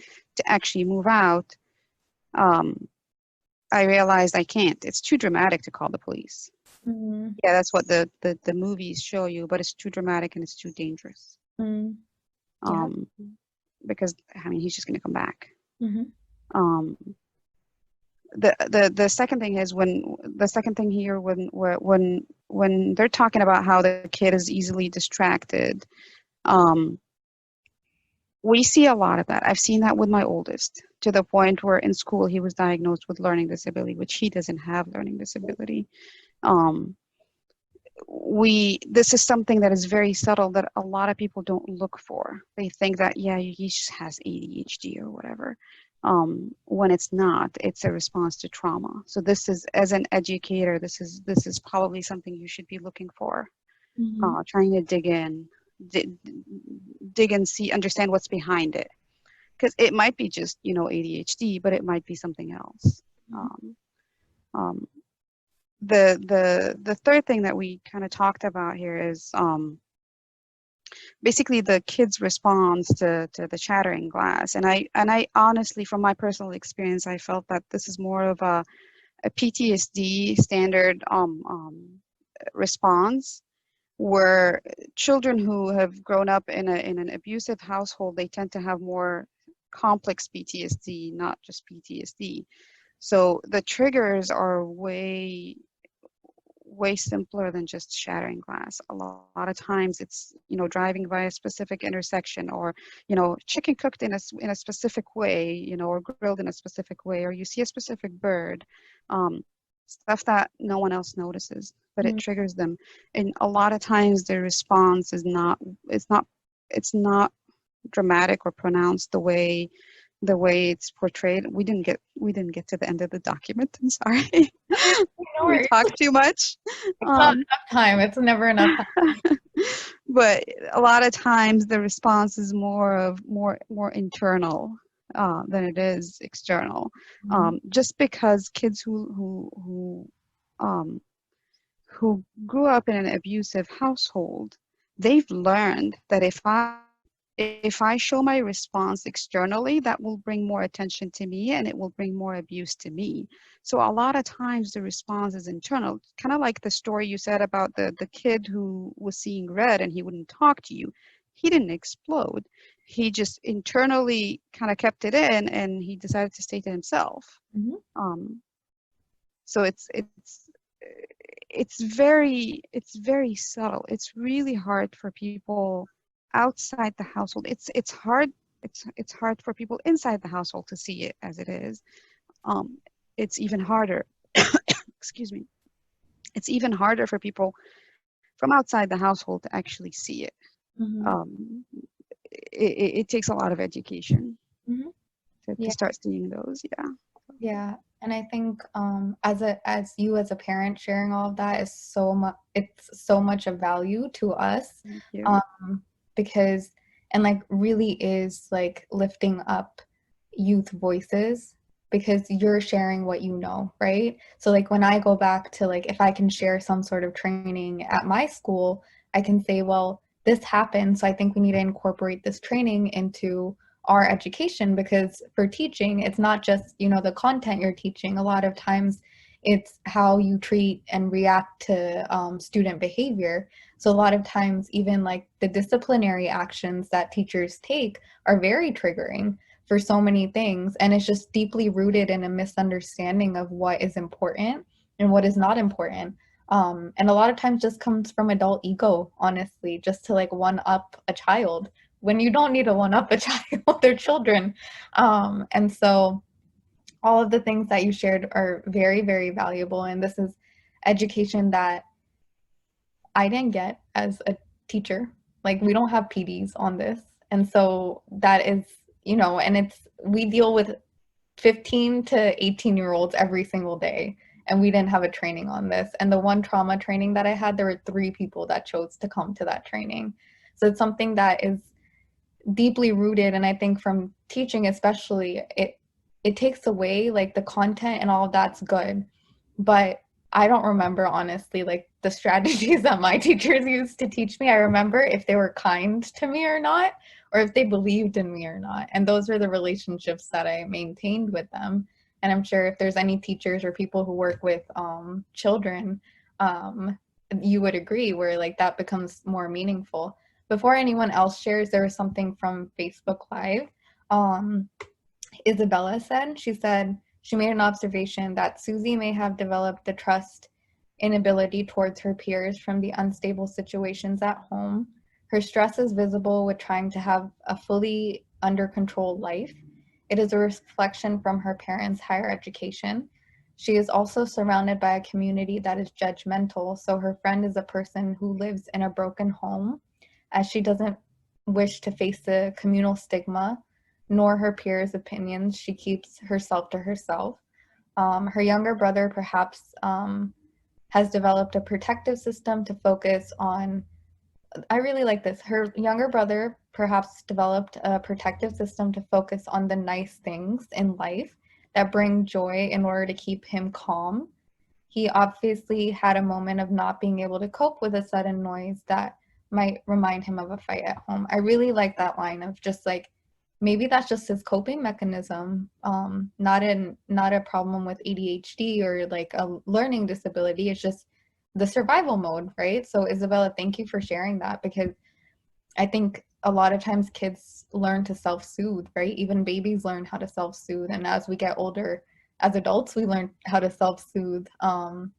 Speaker 7: actually move out, I realized I can't. It's too dramatic to call the police.
Speaker 2: Mm-hmm.
Speaker 7: Yeah, that's what the movies show you, but it's too dramatic and it's too dangerous.
Speaker 2: Yeah.
Speaker 7: Because I mean, he's just going to come back.
Speaker 2: Mm-hmm.
Speaker 7: The second thing is here when they're talking about how the kid is easily distracted, we see a lot of that. I've seen that with my oldest, to the point where in school he was diagnosed with learning disability, which he doesn't have learning disability. This is something that is very subtle that a lot of people don't look for. They think that, yeah, he just has ADHD or whatever. When it's not, it's a response to trauma. So this is, as an educator, this is probably something you should be looking for.
Speaker 2: Mm-hmm.
Speaker 7: Trying to dig in, dig and see, understand what's behind it, because it might be just ADHD, but it might be something else. The third thing that we kind of talked about here is basically the kids' response to the shattering glass, and I honestly, from my personal experience, I felt that this is more of a PTSD standard response, where children who have grown up in an abusive household, they tend to have more complex PTSD, not just PTSD. So the triggers are way simpler than just shattering glass. A lot of times it's driving by a specific intersection, or chicken cooked in a specific way, or grilled in a specific way, or you see a specific bird, stuff that no one else notices, but it triggers them. And a lot of times the response is not dramatic or pronounced the way it's portrayed. We didn't get to the end of the document. I'm sorry. We talked too much.
Speaker 2: It's not enough time. It's never enough time.
Speaker 7: But a lot of times the response is more internal than it is external. Just because kids who grew up in an abusive household, they've learned that if I show my response externally, that will bring more attention to me and it will bring more abuse to me. So a lot of times the response is internal, kind of like the story you said about the kid who was seeing red and he wouldn't talk to you. He didn't explode. He just internally kind of kept it in, and he decided to stay to himself. So it's very subtle. It's really hard for people outside the household. It's hard for people inside the household to see it as it is. It's even harder excuse me, it's even harder for people from outside the household to actually see it. It takes a lot of education to start seeing those.
Speaker 2: Yeah, and I think as you as a parent sharing all of that is so much. It's so much of value to us.
Speaker 7: Thank you.
Speaker 2: Because and like really is like lifting up youth voices, because you're sharing what you know, right? So like when I go back to like, if I can share some sort of training at my school, I can say, well, this happened, so I think we need to incorporate this training into our education, because for teaching, it's not just the content you're teaching. A lot of times it's how you treat and react to student behavior. So a lot of times, even like the disciplinary actions that teachers take are very triggering for so many things. And it's just deeply rooted in a misunderstanding of what is important and what is not important. And a lot of times just comes from adult ego, honestly, just to like one up a child when you don't need to one up a child, they're children. And so all of the things that you shared are very, very valuable. And this is education that I didn't get as a teacher. Like, we don't have PDs on this. And so that is, you know, and we deal with 15 to 18-year-olds every single day. And we didn't have a training on this. And the one trauma training that I had, there were 3 people that chose to come to that training. So it's something that is deeply rooted. And I think from teaching especially, it takes away like the content and all of that's good. But I don't remember, honestly, like the strategies that my teachers used to teach me. I remember if they were kind to me or not, or if they believed in me or not. And those were the relationships that I maintained with them. And I'm sure if there's any teachers or people who work with children, you would agree where like that becomes more meaningful. Before anyone else shares, there was something from Facebook Live. Isabella said, she made an observation that Susie may have developed the trust inability towards her peers from the unstable situations at home. Her stress is visible with trying to have a fully under control life. It is a reflection from her parents' higher education. She is also surrounded by a community that is judgmental, so her friend is a person who lives in a broken home, as she doesn't wish to face the communal stigma nor her peers' opinions. She keeps herself to herself. Her younger brother perhaps has developed a protective system to focus on, I really like this, her younger brother perhaps developed a protective system to focus on the nice things in life that bring joy in order to keep him calm. He obviously had a moment of not being able to cope with a sudden noise that might remind him of a fight at home. I really like that line of just like, maybe that's just his coping mechanism, not a problem with ADHD or like a learning disability. It's just the survival mode, right? So Isabella, thank you for sharing that, because I think a lot of times kids learn to self-soothe, right? Even babies learn how to self-soothe. And as we get older, as adults, we learn how to self-soothe. So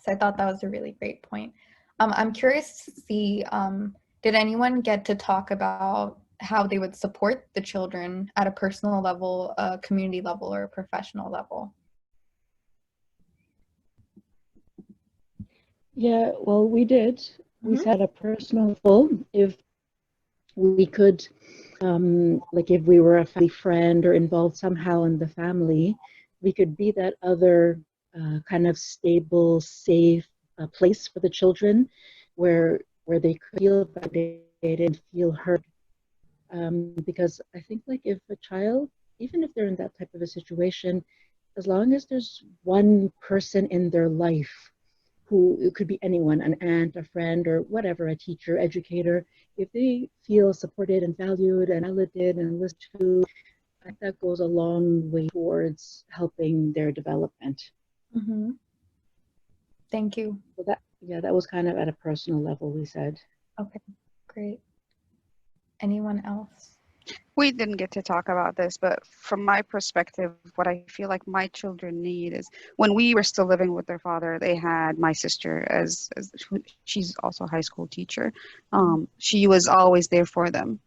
Speaker 2: I thought that was a really great point. I'm curious to see, did anyone get to talk about how they would support the children at a personal level, a community level, or a professional level?
Speaker 6: Yeah, well, we did. We set a personal goal. If we could, like if we were a family friend or involved somehow in the family, we could be that other kind of stable, safe place for the children where they could feel validated and feel heard. Because I think like if a child, even if they're in that type of a situation, as long as there's one person in their life who, it could be anyone, an aunt, a friend, or whatever, a teacher, educator, if they feel supported and valued and validated and listened to, I think that goes a long way towards helping their development.
Speaker 2: Mm-hmm. Thank you.
Speaker 6: So that was kind of at a personal level, we said.
Speaker 2: Okay, great. Anyone else?
Speaker 7: We didn't get to talk about this, but from my perspective, what I feel like my children need is, when we were still living with their father, they had my sister as she's also a high school teacher. She was always there for them.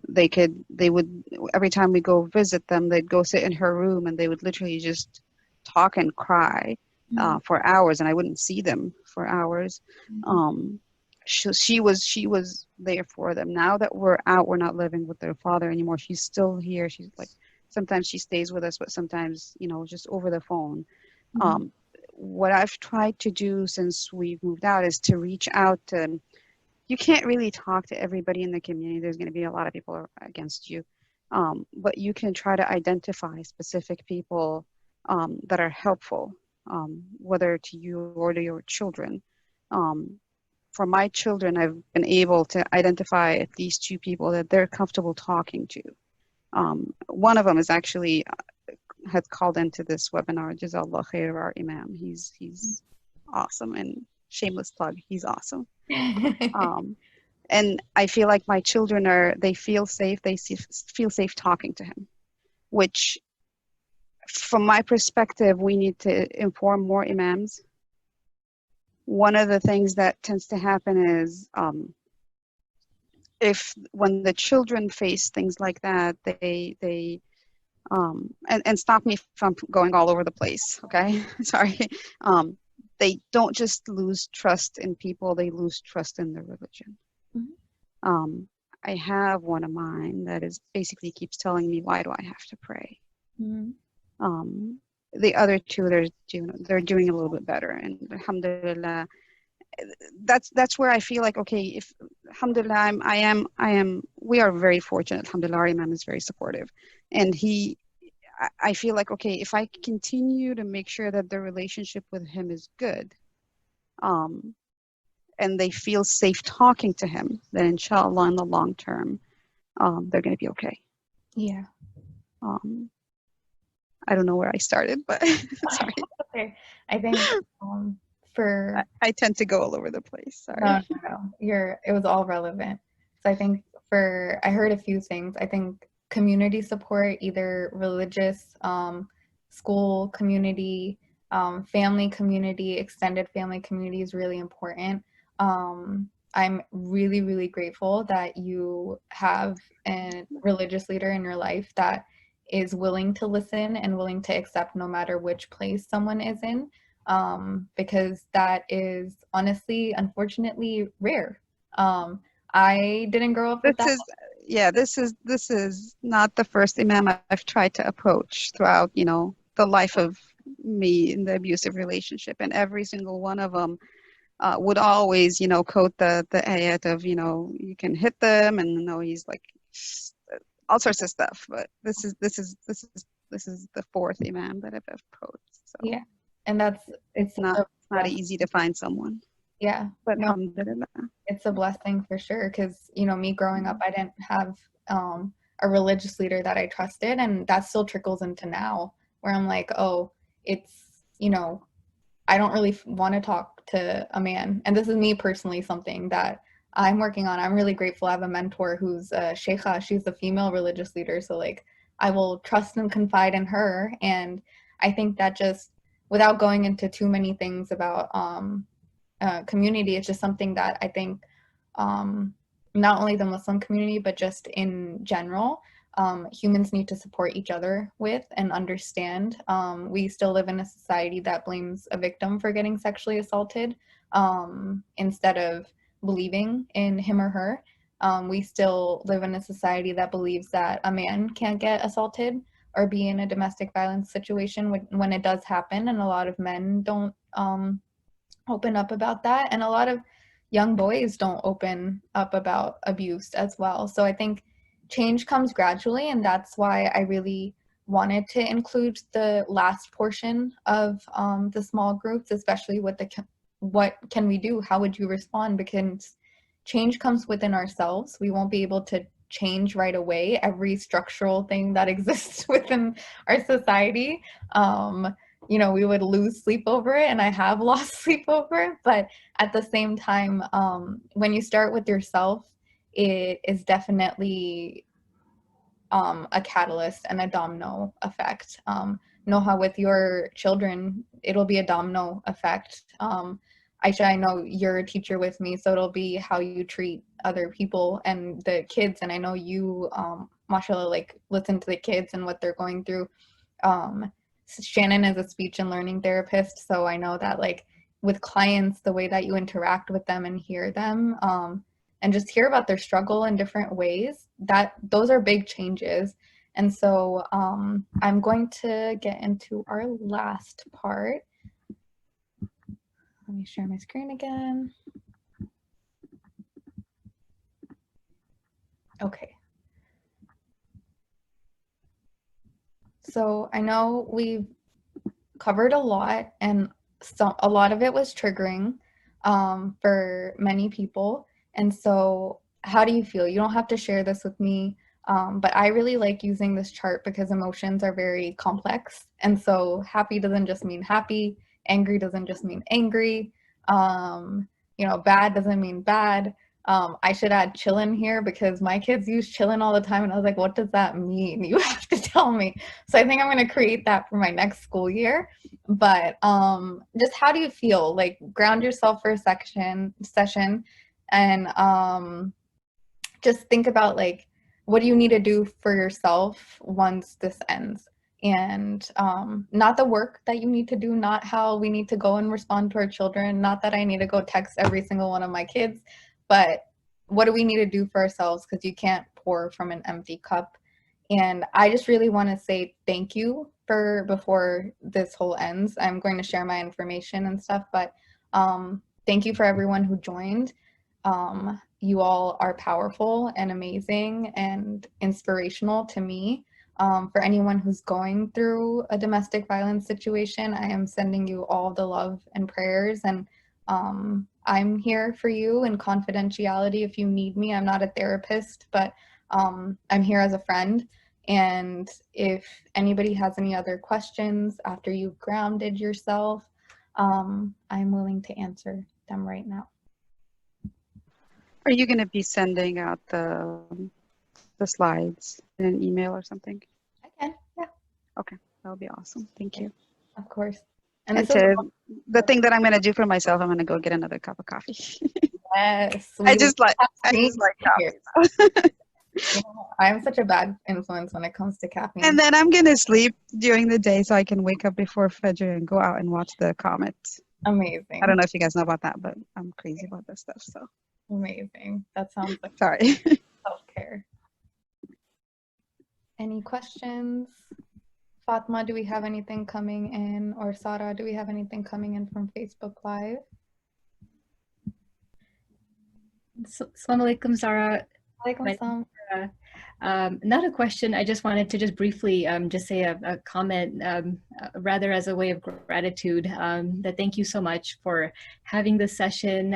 Speaker 7: They would, every time we go visit them, they'd go sit in her room and they would literally just talk and cry for hours, and I wouldn't see them for hours. She was there for them. Now that we're out, we're not living with their father anymore. She's still here. She's like, sometimes she stays with us, but sometimes, you know, just over the phone. What I've tried to do since we've moved out is to reach out to, you can't really talk to everybody in the community. There's going to be a lot of people against you. But you can try to identify specific people that are helpful, whether to you or to your children. For my children, I've been able to identify at least 2 people that they're comfortable talking to. One of them is actually had called into this webinar. Jazakallah khair, our imam. He's awesome, and shameless plug, he's awesome. And I feel like my children they feel safe. They feel safe talking to him, which, from my perspective, we need to inform more imams. One of the things that tends to happen is when the children face things like that, they and stop me if I'm going all over the place, okay? Sorry. They don't just lose trust in people, they lose trust in their religion. Mm-hmm. I have one of mine that is basically keeps telling me, why do I have to pray? Mm-hmm. The other two, they're doing a little bit better, and alhamdulillah, that's where I feel like, okay, if alhamdulillah, we are very fortunate. Alhamdulillah, our imam is very supportive, and I feel like, okay, if I continue to make sure that the relationship with him is good, and they feel safe talking to him, then inshallah in the long term, they're going to be okay.
Speaker 2: Yeah.
Speaker 7: I don't know where I started, but sorry.
Speaker 2: Okay. I think
Speaker 7: I tend to go all over the place. Sorry.
Speaker 2: No. It was all relevant. So I think I heard a few things. I think community support, either religious, school community, family community, extended family community is really important. I'm really, really grateful that you have a religious leader in your life that is willing to listen and willing to accept no matter which place someone is in, because that is honestly, unfortunately, rare. I didn't grow up with that.
Speaker 7: This is not the first imam I've tried to approach throughout, the life of me in the abusive relationship, and every single one of them would always, quote the ayat of, you can hit them, and he's like all sorts of stuff. But this is the fourth imam that I've approached. So
Speaker 2: yeah, and it's
Speaker 7: not easy to find someone.
Speaker 2: Yeah,
Speaker 7: but
Speaker 2: no,
Speaker 7: alhamdulillah,
Speaker 2: it's a blessing for sure, because me growing up, I didn't have a religious leader that I trusted, and that still trickles into now, where I'm like, oh, it's I don't really want to talk to a man, and this is me personally, something that I'm working on. I'm really grateful I have a mentor who's a sheikha. She's a female religious leader, so like I will trust and confide in her. And I think that, just without going into too many things about community, it's just something that I think not only the Muslim community, but just in general, humans need to support each other with and understand. We still live in a society that blames a victim for getting sexually assaulted, instead of believing in him or her. We still live in a society that believes that a man can't get assaulted or be in a domestic violence situation when it does happen, and a lot of men don't open up about that, and a lot of young boys don't open up about abuse as well. So I think change comes gradually, and that's why I really wanted to include the last portion of the small groups, especially with what can we do, how would you respond, because change comes within ourselves. We won't be able to change right away every structural thing that exists within our society. We would lose sleep over it, and I have lost sleep over it, but at the same time, when you start with yourself, it is definitely a catalyst and a domino effect. Know how with your children, it'll be a domino effect. Aisha, I know you're a teacher with me, so it'll be how you treat other people and the kids, and I know you, mashallah, like listen to the kids and what they're going through. Shannon is a speech and learning therapist, so I know that like with clients, the way that you interact with them and hear them, and just hear about their struggle in different ways, those are big changes. And so I'm going to get into our last part. Let me share my screen again. Okay. So I know we've covered a lot, and a lot of it was triggering for many people. And so how do you feel? You don't have to share this with me. But I really like using this chart because emotions are very complex. And so happy doesn't just mean happy, angry doesn't just mean angry, bad doesn't mean bad. I should add chillin' here because my kids use chillin' all the time. And I was like, what does that mean? You have to tell me. So I think I'm going to create that for my next school year. But just how do you feel? Like ground yourself for a session and just think about like, what do you need to do for yourself once this ends? And not the work that you need to do, not how we need to go and respond to our children, not that I need to go text every single one of my kids, but what do we need to do for ourselves? Because you can't pour from an empty cup. And I just really want to say thank you for before this whole ends. I'm going to share my information and stuff, but thank you for everyone who joined. You all are powerful and amazing and inspirational to me. For anyone who's going through a domestic violence situation, I am sending you all the love and prayers, and I'm here for you in confidentiality if you need me. I'm not a therapist, but I'm here as a friend. And if anybody has any other questions after you've grounded yourself, I'm willing to answer them right now.
Speaker 7: Are you going to be sending out the slides in an email or something?
Speaker 2: I can, yeah.
Speaker 7: Okay, that would be awesome. Thank you.
Speaker 2: Of course. And
Speaker 7: And to, the thing that I'm going to do for myself, I'm going to go get another cup of coffee.
Speaker 2: Yes.
Speaker 7: I just like coffee.
Speaker 2: I'm such a bad influence when it comes to caffeine.
Speaker 7: And then I'm going to sleep during the day so I can wake up before Fajr and go out and watch the comet.
Speaker 2: Amazing.
Speaker 7: I don't know if you guys know about that, but I'm crazy about this stuff. So
Speaker 2: amazing. That sounds like
Speaker 7: sorry.
Speaker 2: Self-care. Any questions? Fatma, do we have anything coming in? Or Sarah, do we have anything coming in from Facebook Live?
Speaker 10: Assalamu alaikum, Sarah. Not a question. I just wanted to just briefly just say a comment, rather as a way of gratitude, that thank you so much for having this session.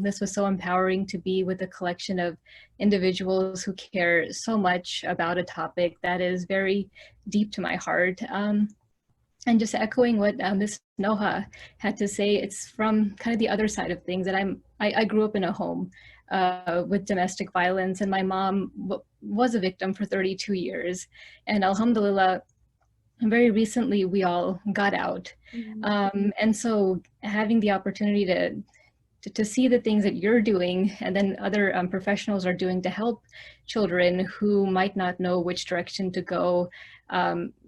Speaker 10: This was so empowering to be with a collection of individuals who care so much about a topic that is very deep to my heart. And just echoing what Ms. Noha had to say, it's from kind of the other side of things that I grew up in a home with domestic violence, and my mom was a victim for 32 years. And alhamdulillah, very recently we all got out. And so having the opportunity to see the things that you're doing and then other professionals are doing to help children who might not know which direction to go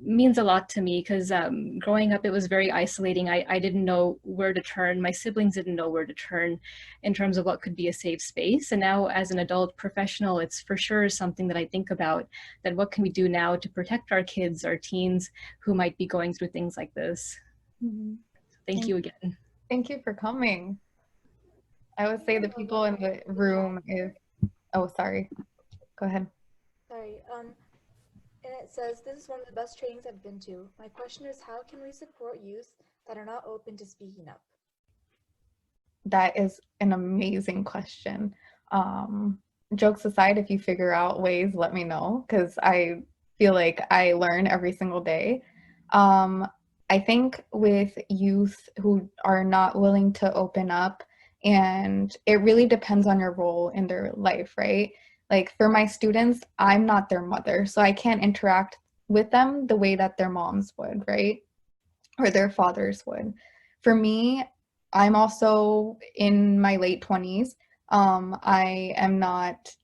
Speaker 10: means a lot to me, because growing up it was very isolating. I didn't know where to turn. My siblings didn't know where to turn in terms of what could be a safe space. And now as an adult professional, it's for sure something that I think about, that what can we do now to protect our kids, our teens who might be going through things like this. Thank you again.
Speaker 2: Thank you for coming. I would say the people in the room is, oh, sorry. Go ahead.
Speaker 1: Sorry. And it says, this is one of the best trainings I've been to. My question is, how can we support youth that are not open to speaking up?
Speaker 2: That is an amazing question. Jokes aside, if you figure out ways, let me know, because I feel like I learn every single day. I think with youth who are not willing to open up, and it really depends on your role in their life, right? Like for my students, I'm not their mother, so I can't interact with them the way that their moms would, right? Or their fathers would. For me, I'm also in my late 20s. I am not,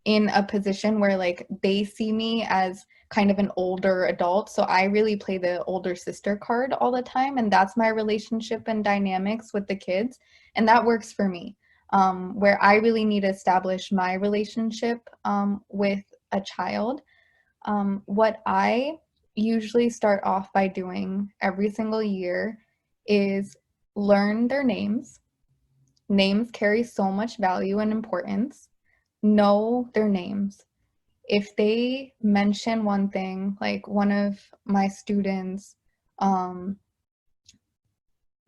Speaker 2: in a position where like they see me as kind of an older adult. So I really play the older sister card all the time. And that's my relationship and dynamics with the kids. And that works for me, where I really need to establish my relationship with a child. What I usually start off by doing every single year is learn their names. Names carry so much value and importance. Know their names. If they mention one thing, like one of my students,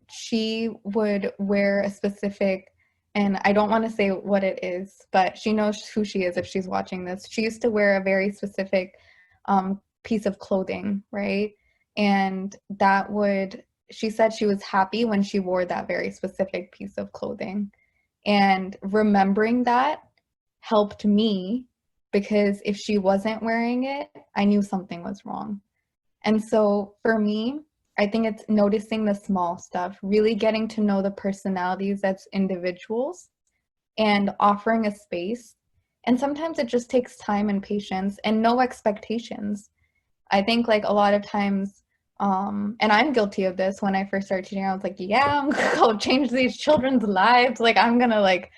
Speaker 2: she would wear a specific and I don't want to say what it is, but she knows who she is if she's watching this. She used to wear a very specific piece of clothing, right? And she said she was happy when she wore that very specific piece of clothing. And remembering that helped me, because if she wasn't wearing it, I knew something was wrong. And so for me, I think it's noticing the small stuff, really getting to know the personalities as individuals and offering a space. And sometimes it just takes time and patience and no expectations. I think like a lot of times, and I'm guilty of this, when I first started teaching, I was like, yeah, I'm gonna go change these children's lives. Like I'm gonna like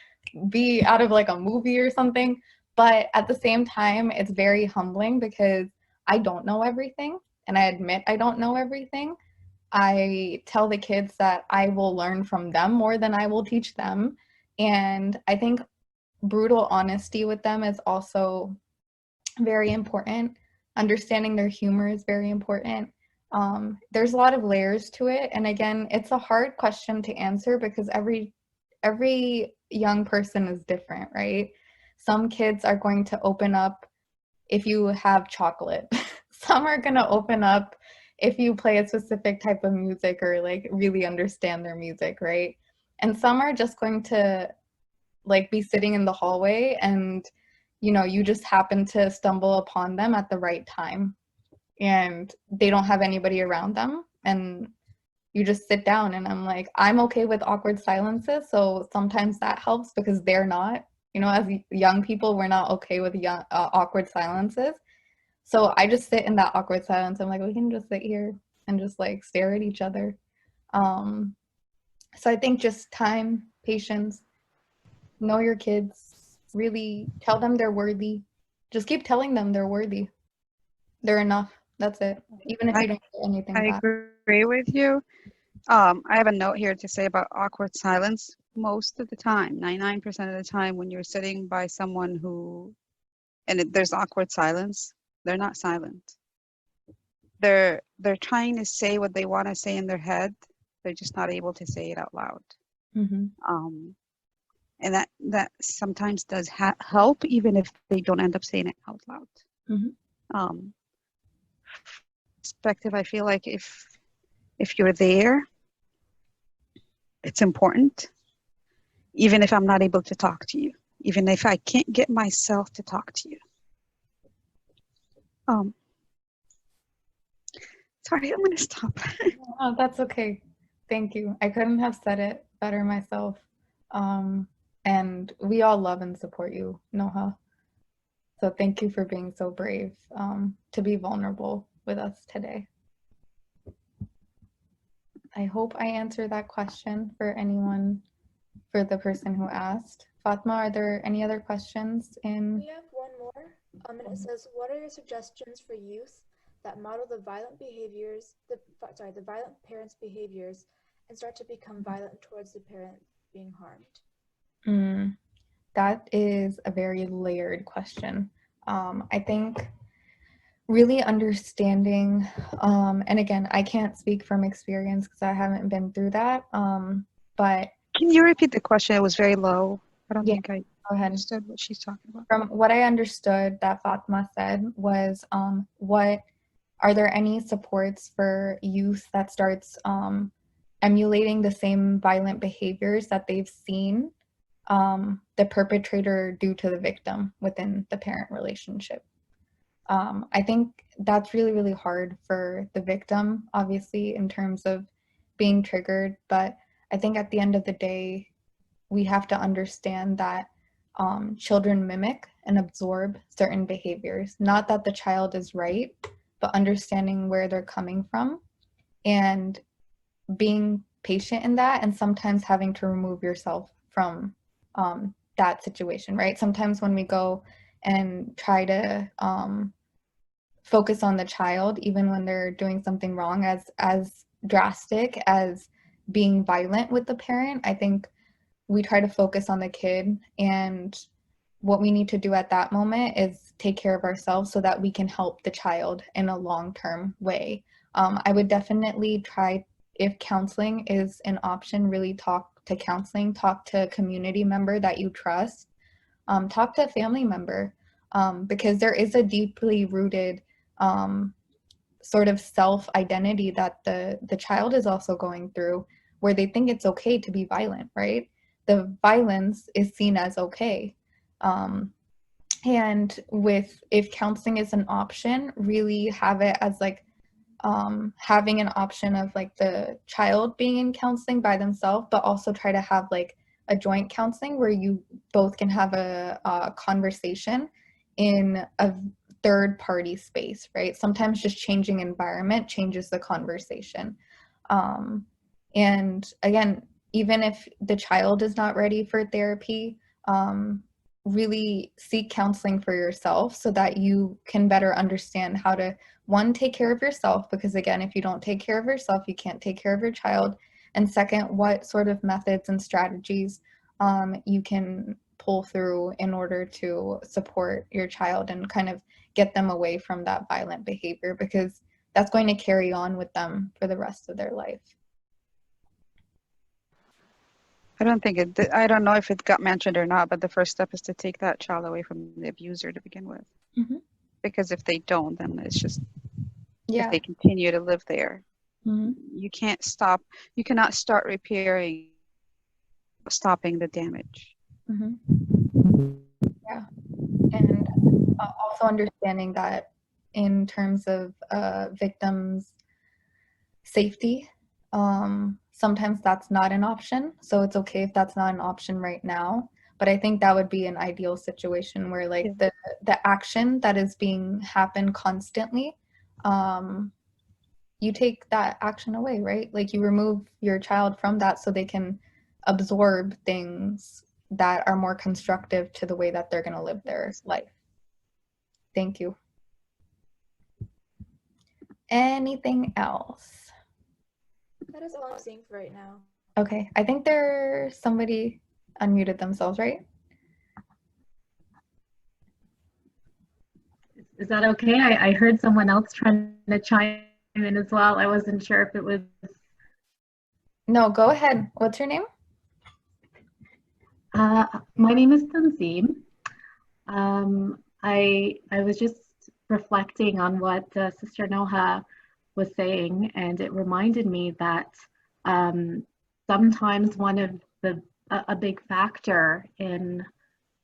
Speaker 2: be out of like a movie or something. But at the same time, it's very humbling because I don't know everything. And I admit I don't know everything. I tell the kids that I will learn from them more than I will teach them. And I think brutal honesty with them is also very important. Understanding their humor is very important. There's a lot of layers to it. And again, it's a hard question to answer because every young person is different, right? Some kids are going to open up if you have chocolate. Some are going to open up if you play a specific type of music or like really understand their music, right? And some are just going to like be sitting in the hallway and you just happen to stumble upon them at the right time and they don't have anybody around them and you just sit down. And I'm like, I'm okay with awkward silences, so sometimes that helps because they're not, as young people, we're not okay with awkward silences. So I just sit in that awkward silence. I'm like, we can just sit here and just like stare at each other. So I think just time, patience, know your kids, really tell them they're worthy. Just keep telling them they're worthy. They're enough. That's it. Even if you don't get anything back.
Speaker 7: I agree with you. I have a note here to say about awkward silence. Most of the time, 99% of the time, when you're sitting by someone there's awkward silence, they're not silent. They're trying to say what they want to say in their head. They're just not able to say it out loud.
Speaker 2: Mm-hmm.
Speaker 7: And that sometimes does help, even if they don't end up saying it out loud.
Speaker 2: Mm-hmm.
Speaker 7: Perspective, I feel like if you're there, it's important. Even if I'm not able to talk to you, even if I can't get myself to talk to you. Sorry, I'm gonna stop.
Speaker 2: Oh, that's okay. Thank you. I couldn't have said it better myself. And we all love and support you, Noha. So thank you for being so brave to be vulnerable with us today. I hope I answered that question for the person who asked. Fatma, are there any other questions?
Speaker 1: We have one more, and it says, what are your suggestions for youth that model the violent parents' behaviors and start to become violent towards the parent being harmed?
Speaker 2: That is a very layered question. I think really understanding, and again, I can't speak from experience because I haven't been through that, but
Speaker 7: can you repeat the question? It was very low. I don't think I
Speaker 2: understood
Speaker 7: what she's talking about.
Speaker 2: From what I understood that Fatma said was, are there any supports for youth that starts emulating the same violent behaviors that they've seen the perpetrator do to the victim within the parent relationship? I think that's really, really hard for the victim, obviously, in terms of being triggered. But I think at the end of the day, we have to understand that children mimic and absorb certain behaviors. Not that the child is right, but understanding where they're coming from and being patient in that, and sometimes having to remove yourself from that situation, right? Sometimes when we go and try to focus on the child, even when they're doing something wrong, as drastic as being violent with the parent, I think we try to focus on the kid, and what we need to do at that moment is take care of ourselves so that we can help the child in a long-term way. I would definitely try, if counseling is an option, really talk to counseling, talk to a community member that you trust, talk to a family member, because there is a deeply rooted sort of self-identity that the child is also going through, where they think it's okay to be violent, right? The violence is seen as okay. And if counseling is an option, really have it as like having an option of like the child being in counseling by themselves, but also try to have like a joint counseling where you both can have a conversation in a third party space, right? Sometimes just changing environment changes the conversation. And again, even if the child is not ready for therapy, really seek counseling for yourself so that you can better understand how to, one, take care of yourself, because again, if you don't take care of yourself, you can't take care of your child. And second, what sort of methods and strategies you can pull through in order to support your child and kind of get them away from that violent behavior, because that's going to carry on with them for the rest of their life.
Speaker 7: I don't know if it got mentioned or not, but the first step is to take that child away from the abuser to begin with.
Speaker 2: Mm-hmm.
Speaker 7: Because if they don't, then it's just,
Speaker 2: yeah.
Speaker 7: if they continue to live there,
Speaker 2: mm-hmm.
Speaker 7: you cannot start repairing, stopping the damage.
Speaker 2: Mm-hmm. Yeah. And also understanding that in terms of victims' safety, sometimes that's not an option. So it's okay if that's not an option right now. But I think that would be an ideal situation where like the action that is being happened constantly, you take that action away, right? Like you remove your child from that so they can absorb things that are more constructive to the way that they're going to live their life. Thank you. Anything else?
Speaker 1: That is all I'm seeing for right now.
Speaker 2: Okay, I think there's somebody unmuted themselves, right?
Speaker 8: Is that okay? I heard someone else trying to chime in as well. I wasn't sure if it was.
Speaker 2: No, go ahead. What's your name?
Speaker 8: My name is Tanzim. I was just reflecting on what Sister Noha was saying, and it reminded me that sometimes one of a big factor in,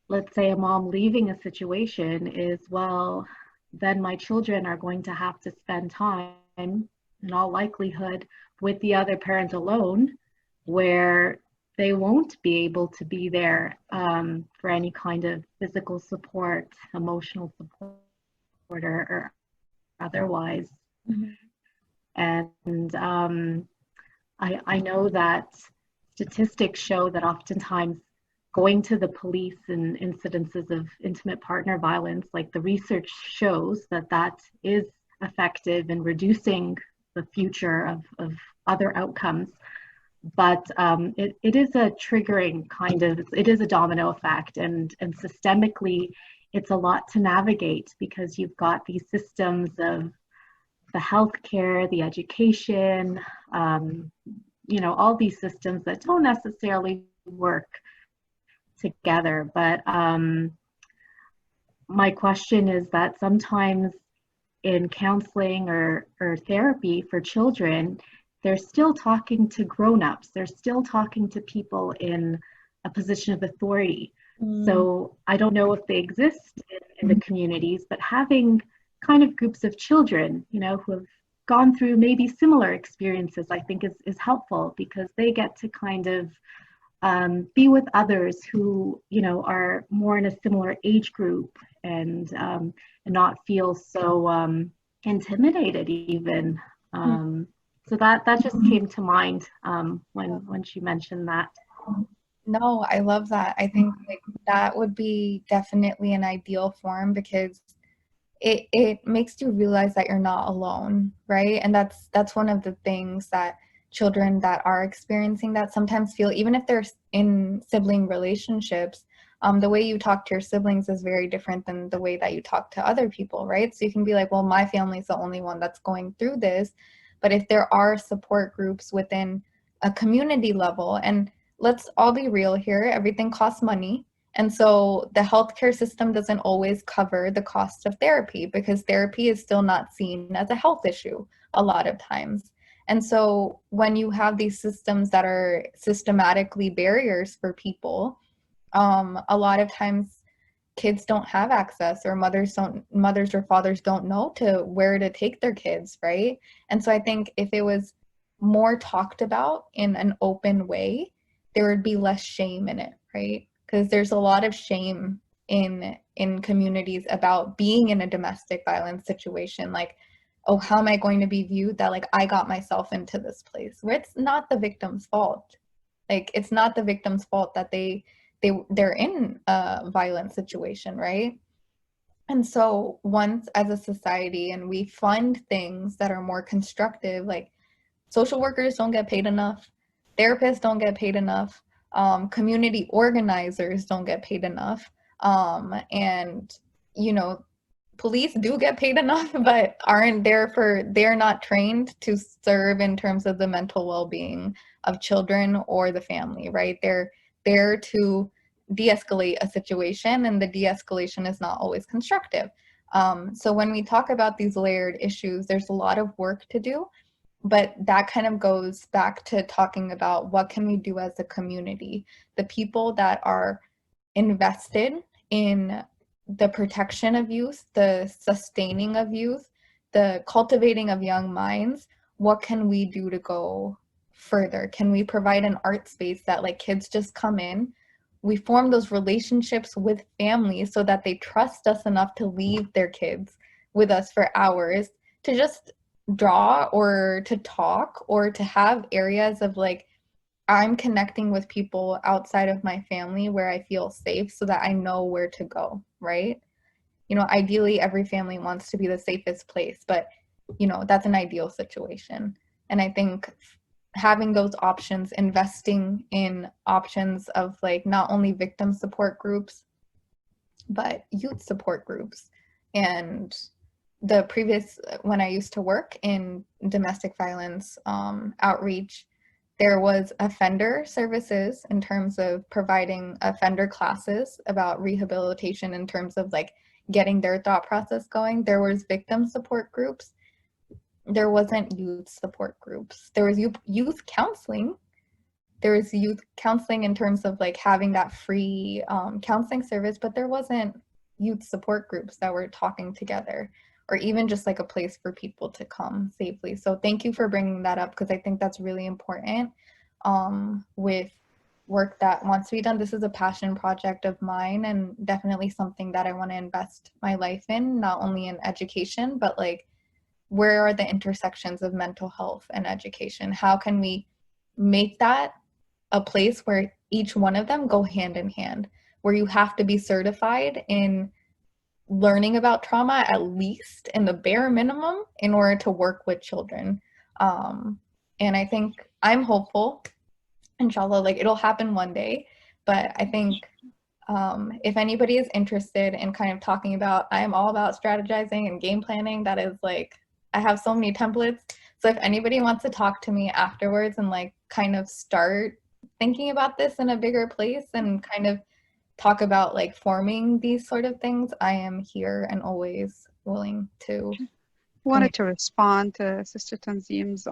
Speaker 8: let's say, a mom leaving a situation is, well, then my children are going to have to spend time, in all likelihood, with the other parent alone, where they won't be able to be there for any kind of physical support, emotional support, or otherwise.
Speaker 2: Mm-hmm.
Speaker 8: And I know that statistics show that oftentimes going to the police in incidences of intimate partner violence, like the research shows that is effective in reducing the future of other outcomes. But it is a triggering kind of, it is a domino effect, and systemically it's a lot to navigate, because you've got these systems of the healthcare, the education, all these systems that don't necessarily work together. But my question is that sometimes in counseling or therapy for children, they're still talking to grown-ups. They're still talking to people in a position of authority. So I don't know if they exist in the communities, but having kind of groups of children, who have gone through maybe similar experiences, I think is helpful, because they get to kind of be with others who, are more in a similar age group, and not feel so intimidated even. So that just came to mind when she mentioned that.
Speaker 2: No, I love that. I think like that would be definitely an ideal form, because it makes you realize that you're not alone, right? And that's one of the things that children that are experiencing that sometimes feel, even if they're in sibling relationships, the way you talk to your siblings is very different than the way that you talk to other people, right? So you can be like, well, my family's the only one that's going through this. But if there are support groups within a community level, and let's all be real here. Everything costs money. And so the healthcare system doesn't always cover the cost of therapy because therapy is still not seen as a health issue a lot of times. And so when you have these systems that are systematically barriers for people, a lot of times kids don't have access, or mothers or fathers don't know to where to take their kids, right? And so I think if it was more talked about in an open way, there would be less shame in it, right? Because there's a lot of shame in communities about being in a domestic violence situation. Like, oh, how am I going to be viewed that like I got myself into this place? Where it's not the victim's fault. Like, it's not the victim's fault that they're in a violent situation, right? And so once as a society and we fund things that are more constructive, like social workers don't get paid enough, therapists don't get paid enough, community organizers don't get paid enough, and you know, police do get paid enough, but they're not trained to serve in terms of the mental well-being of children or the family, right? They're there to de-escalate a situation, and the de-escalation is not always constructive. So when we talk about these layered issues, there's a lot of work to do, but that kind of goes back to talking about what can we do as a community. The people that are invested in the protection of youth, the sustaining of youth, the cultivating of young minds, what can we do to go further? Can we provide an art space that like kids just come in, we form those relationships with families so that they trust us enough to leave their kids with us for hours to just draw or to talk or to have areas of like, I'm connecting with people outside of my family where I feel safe so that I know where to go, right? You know, ideally every family wants to be the safest place, but you know, that's an ideal situation. And I think having those options, investing in options of like not only victim support groups, but youth support groups. And the previous, when I used to work in domestic violence outreach, there was offender services in terms of providing offender classes about rehabilitation in terms of like getting their thought process going. There was victim support groups. There wasn't youth support groups. There was youth counseling. There was youth counseling in terms of like having that free counseling service, but there wasn't youth support groups that were talking together, or even just like a place for people to come safely. So thank you for bringing that up, because I think that's really important with work that wants to be done. This is a passion project of mine, and definitely something that I want to invest my life in, not only in education, but like where are the intersections of mental health and education? How can we make that a place where each one of them go hand in hand, where you have to be certified in learning about trauma, at least in the bare minimum, in order to work with children. And I think I'm hopeful, inshallah, like it'll happen one day. But I think if anybody is interested in kind of talking about, I am all about strategizing and game planning. That is like, I have so many templates. So if anybody wants to talk to me afterwards and like kind of start thinking about this in a bigger place and kind of talk about like forming these sort of things, I am here and always willing to.
Speaker 7: Wanted to respond to Sister Tanzim's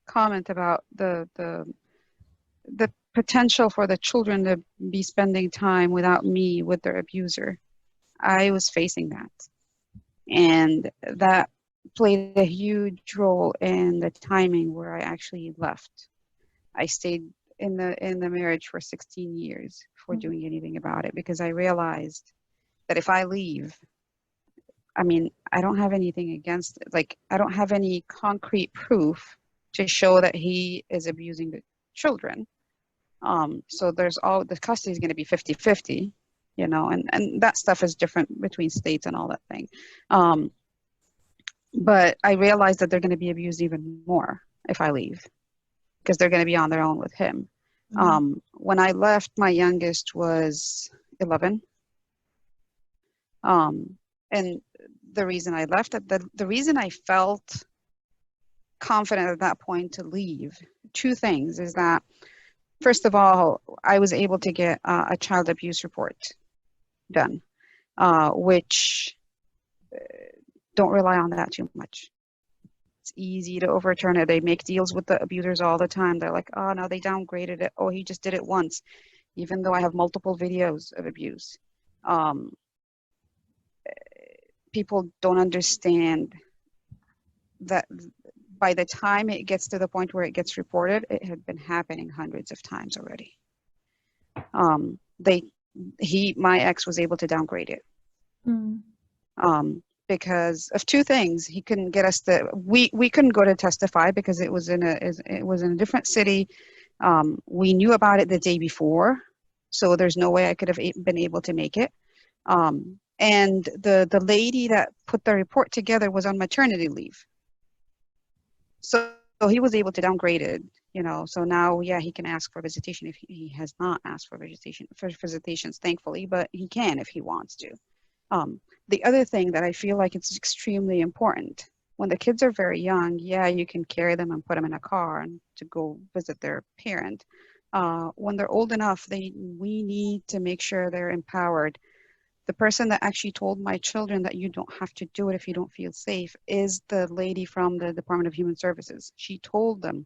Speaker 7: comment about the potential for the children to be spending time without me with their abuser. I was facing that, and that played a huge role in the timing where I actually left. I stayed in the marriage for 16 years before doing anything about it, because I realized that if I leave, I mean, I don't have anything against it. Like, I don't have any concrete proof to show that he is abusing the children. So there's all, the custody is going to be 50-50, you know, and that stuff is different between states and all that thing. But I realized that they're going to be abused even more if I leave, because they're going to be on their own with him. When I left, my youngest was 11. And the reason I left, the reason I felt confident at that point to leave, two things, is that first of all, I was able to get a child abuse report done, which don't rely on that too much. It's easy to overturn it. They make deals with the abusers all the time. They're like, oh, no, they downgraded it. Oh, he just did it once, even though I have multiple videos of abuse. People don't understand that by the time it gets to the point where it gets reported, it had been happening hundreds of times already. My ex was able to downgrade it. Because of two things. He couldn't get us we couldn't go to testify because it was in a different city. We knew about it the day before, so there's no way I could have been able to make it. And the lady that put the report together was on maternity leave. So he was able to downgrade it, so now, yeah, he can ask for visitation if he has not asked for visitations, thankfully, but he can if he wants to. The other thing that I feel like it's extremely important, when the kids are very young, yeah, you can carry them and put them in a car and to go visit their parent. When they're old enough, we need to make sure they're empowered. The person that actually told my children that you don't have to do it if you don't feel safe is the lady from the Department of Human Services. She told them,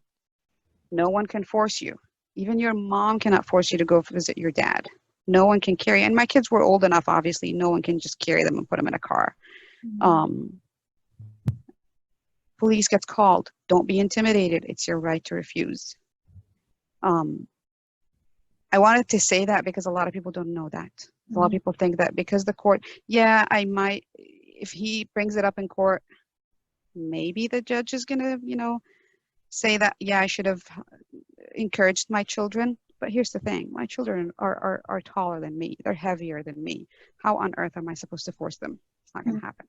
Speaker 7: no one can force you. Even your mom cannot force you to go visit your dad. No one can carry, and my kids were old enough, obviously, no one can just carry them and put them in a car. Police gets called. Don't be intimidated. It's your right to refuse. I wanted to say that because a lot of people don't know that. A lot of people think that because the court, yeah, I might, if he brings it up in court, maybe the judge is going to, say that, yeah, I should have encouraged my children. But here's the thing, my children are taller than me. They're heavier than me. How on earth am I supposed to force them? It's not going to happen.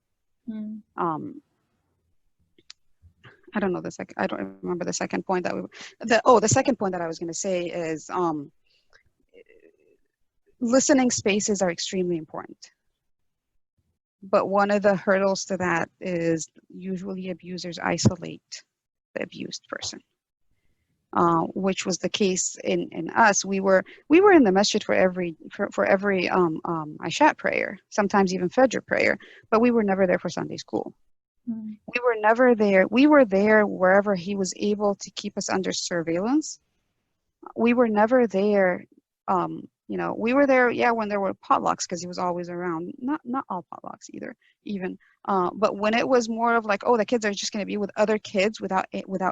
Speaker 7: I don't know I don't remember the second point the second point that I was going to say is listening spaces are extremely important. But one of the hurdles to that is usually abusers isolate the abused person. Which was the case in us. We were in the masjid for every Isha prayer, sometimes even Fajr prayer, but we were never there for Sunday school. We were never there. We were there wherever he was able to keep us under surveillance. We were never there. We were there, yeah, when there were potlucks because he was always around. Not all potlucks either, even. But when it was more of like, oh, the kids are just going to be with other kids without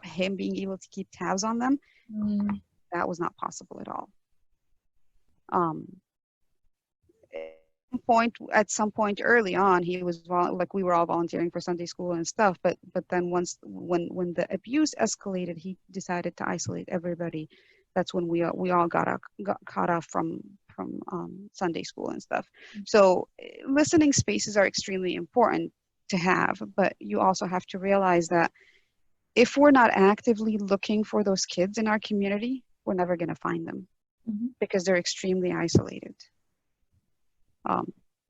Speaker 7: him being able to keep tabs on them, that was not possible at all. At some point early on, he was we were all volunteering for Sunday school and stuff. But then when the abuse escalated, he decided to isolate everybody. That's when we all got caught off from Sunday school and stuff. So listening spaces are extremely important to have, but you also have to realize that if we're not actively looking for those kids in our community, we're never going to find them because they're extremely isolated.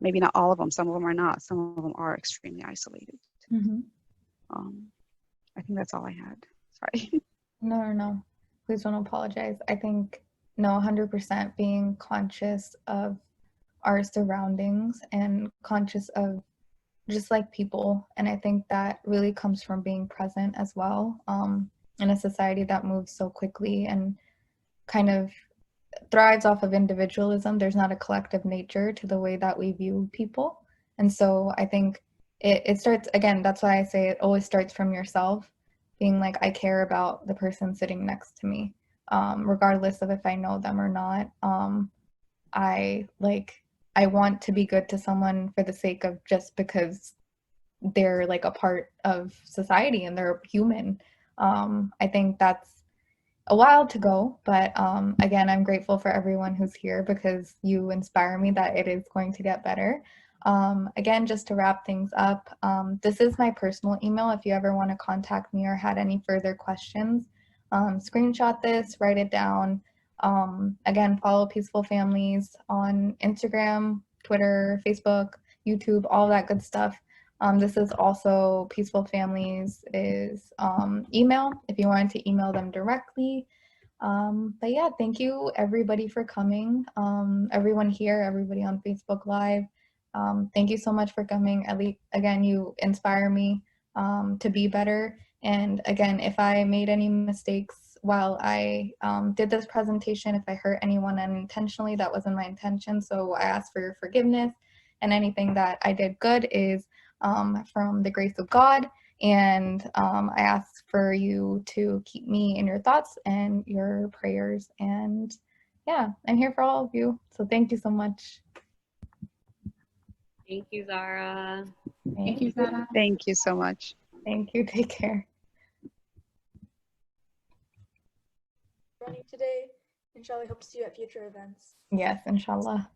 Speaker 7: Maybe not all of them. Some of them are not. Some of them are extremely isolated. I think that's all I had. Sorry.
Speaker 2: No. Please don't apologize. I think, 100% being conscious of our surroundings and conscious of just like people. And I think that really comes from being present as well in a society that moves so quickly and kind of thrives off of individualism. There's not a collective nature to the way that we view people. And so I think it starts, again, that's why I say it always starts from yourself, being like, I care about the person sitting next to me, regardless of if I know them or not. I want to be good to someone for the sake of just because they're like a part of society and they're human. I think that's a while to go, but again, I'm grateful for everyone who's here because you inspire me that it is going to get better. Again, just to wrap things up, this is my personal email if you ever want to contact me or had any further questions. Screenshot this, write it down. Again, follow Peaceful Families on Instagram, Twitter, Facebook, YouTube, all that good stuff. This is also Peaceful Families' email if you wanted to email them directly. But yeah, thank you everybody for coming. Everyone here, everybody on Facebook Live. Thank you so much for coming. At least, again, you inspire me to be better. And again, if I made any mistakes while I did this presentation, if I hurt anyone unintentionally, that wasn't my intention. So I ask for your forgiveness. And anything that I did good is from the grace of God. And I ask for you to keep me in your thoughts and your prayers. And yeah, I'm here for all of you. So thank you so much.
Speaker 4: Thank you, Zara.
Speaker 8: Thank you, Zara.
Speaker 7: Thank you so much.
Speaker 2: Thank you. Take care.
Speaker 1: Running today. Inshallah, hope to see you at future events.
Speaker 2: Yes, inshallah.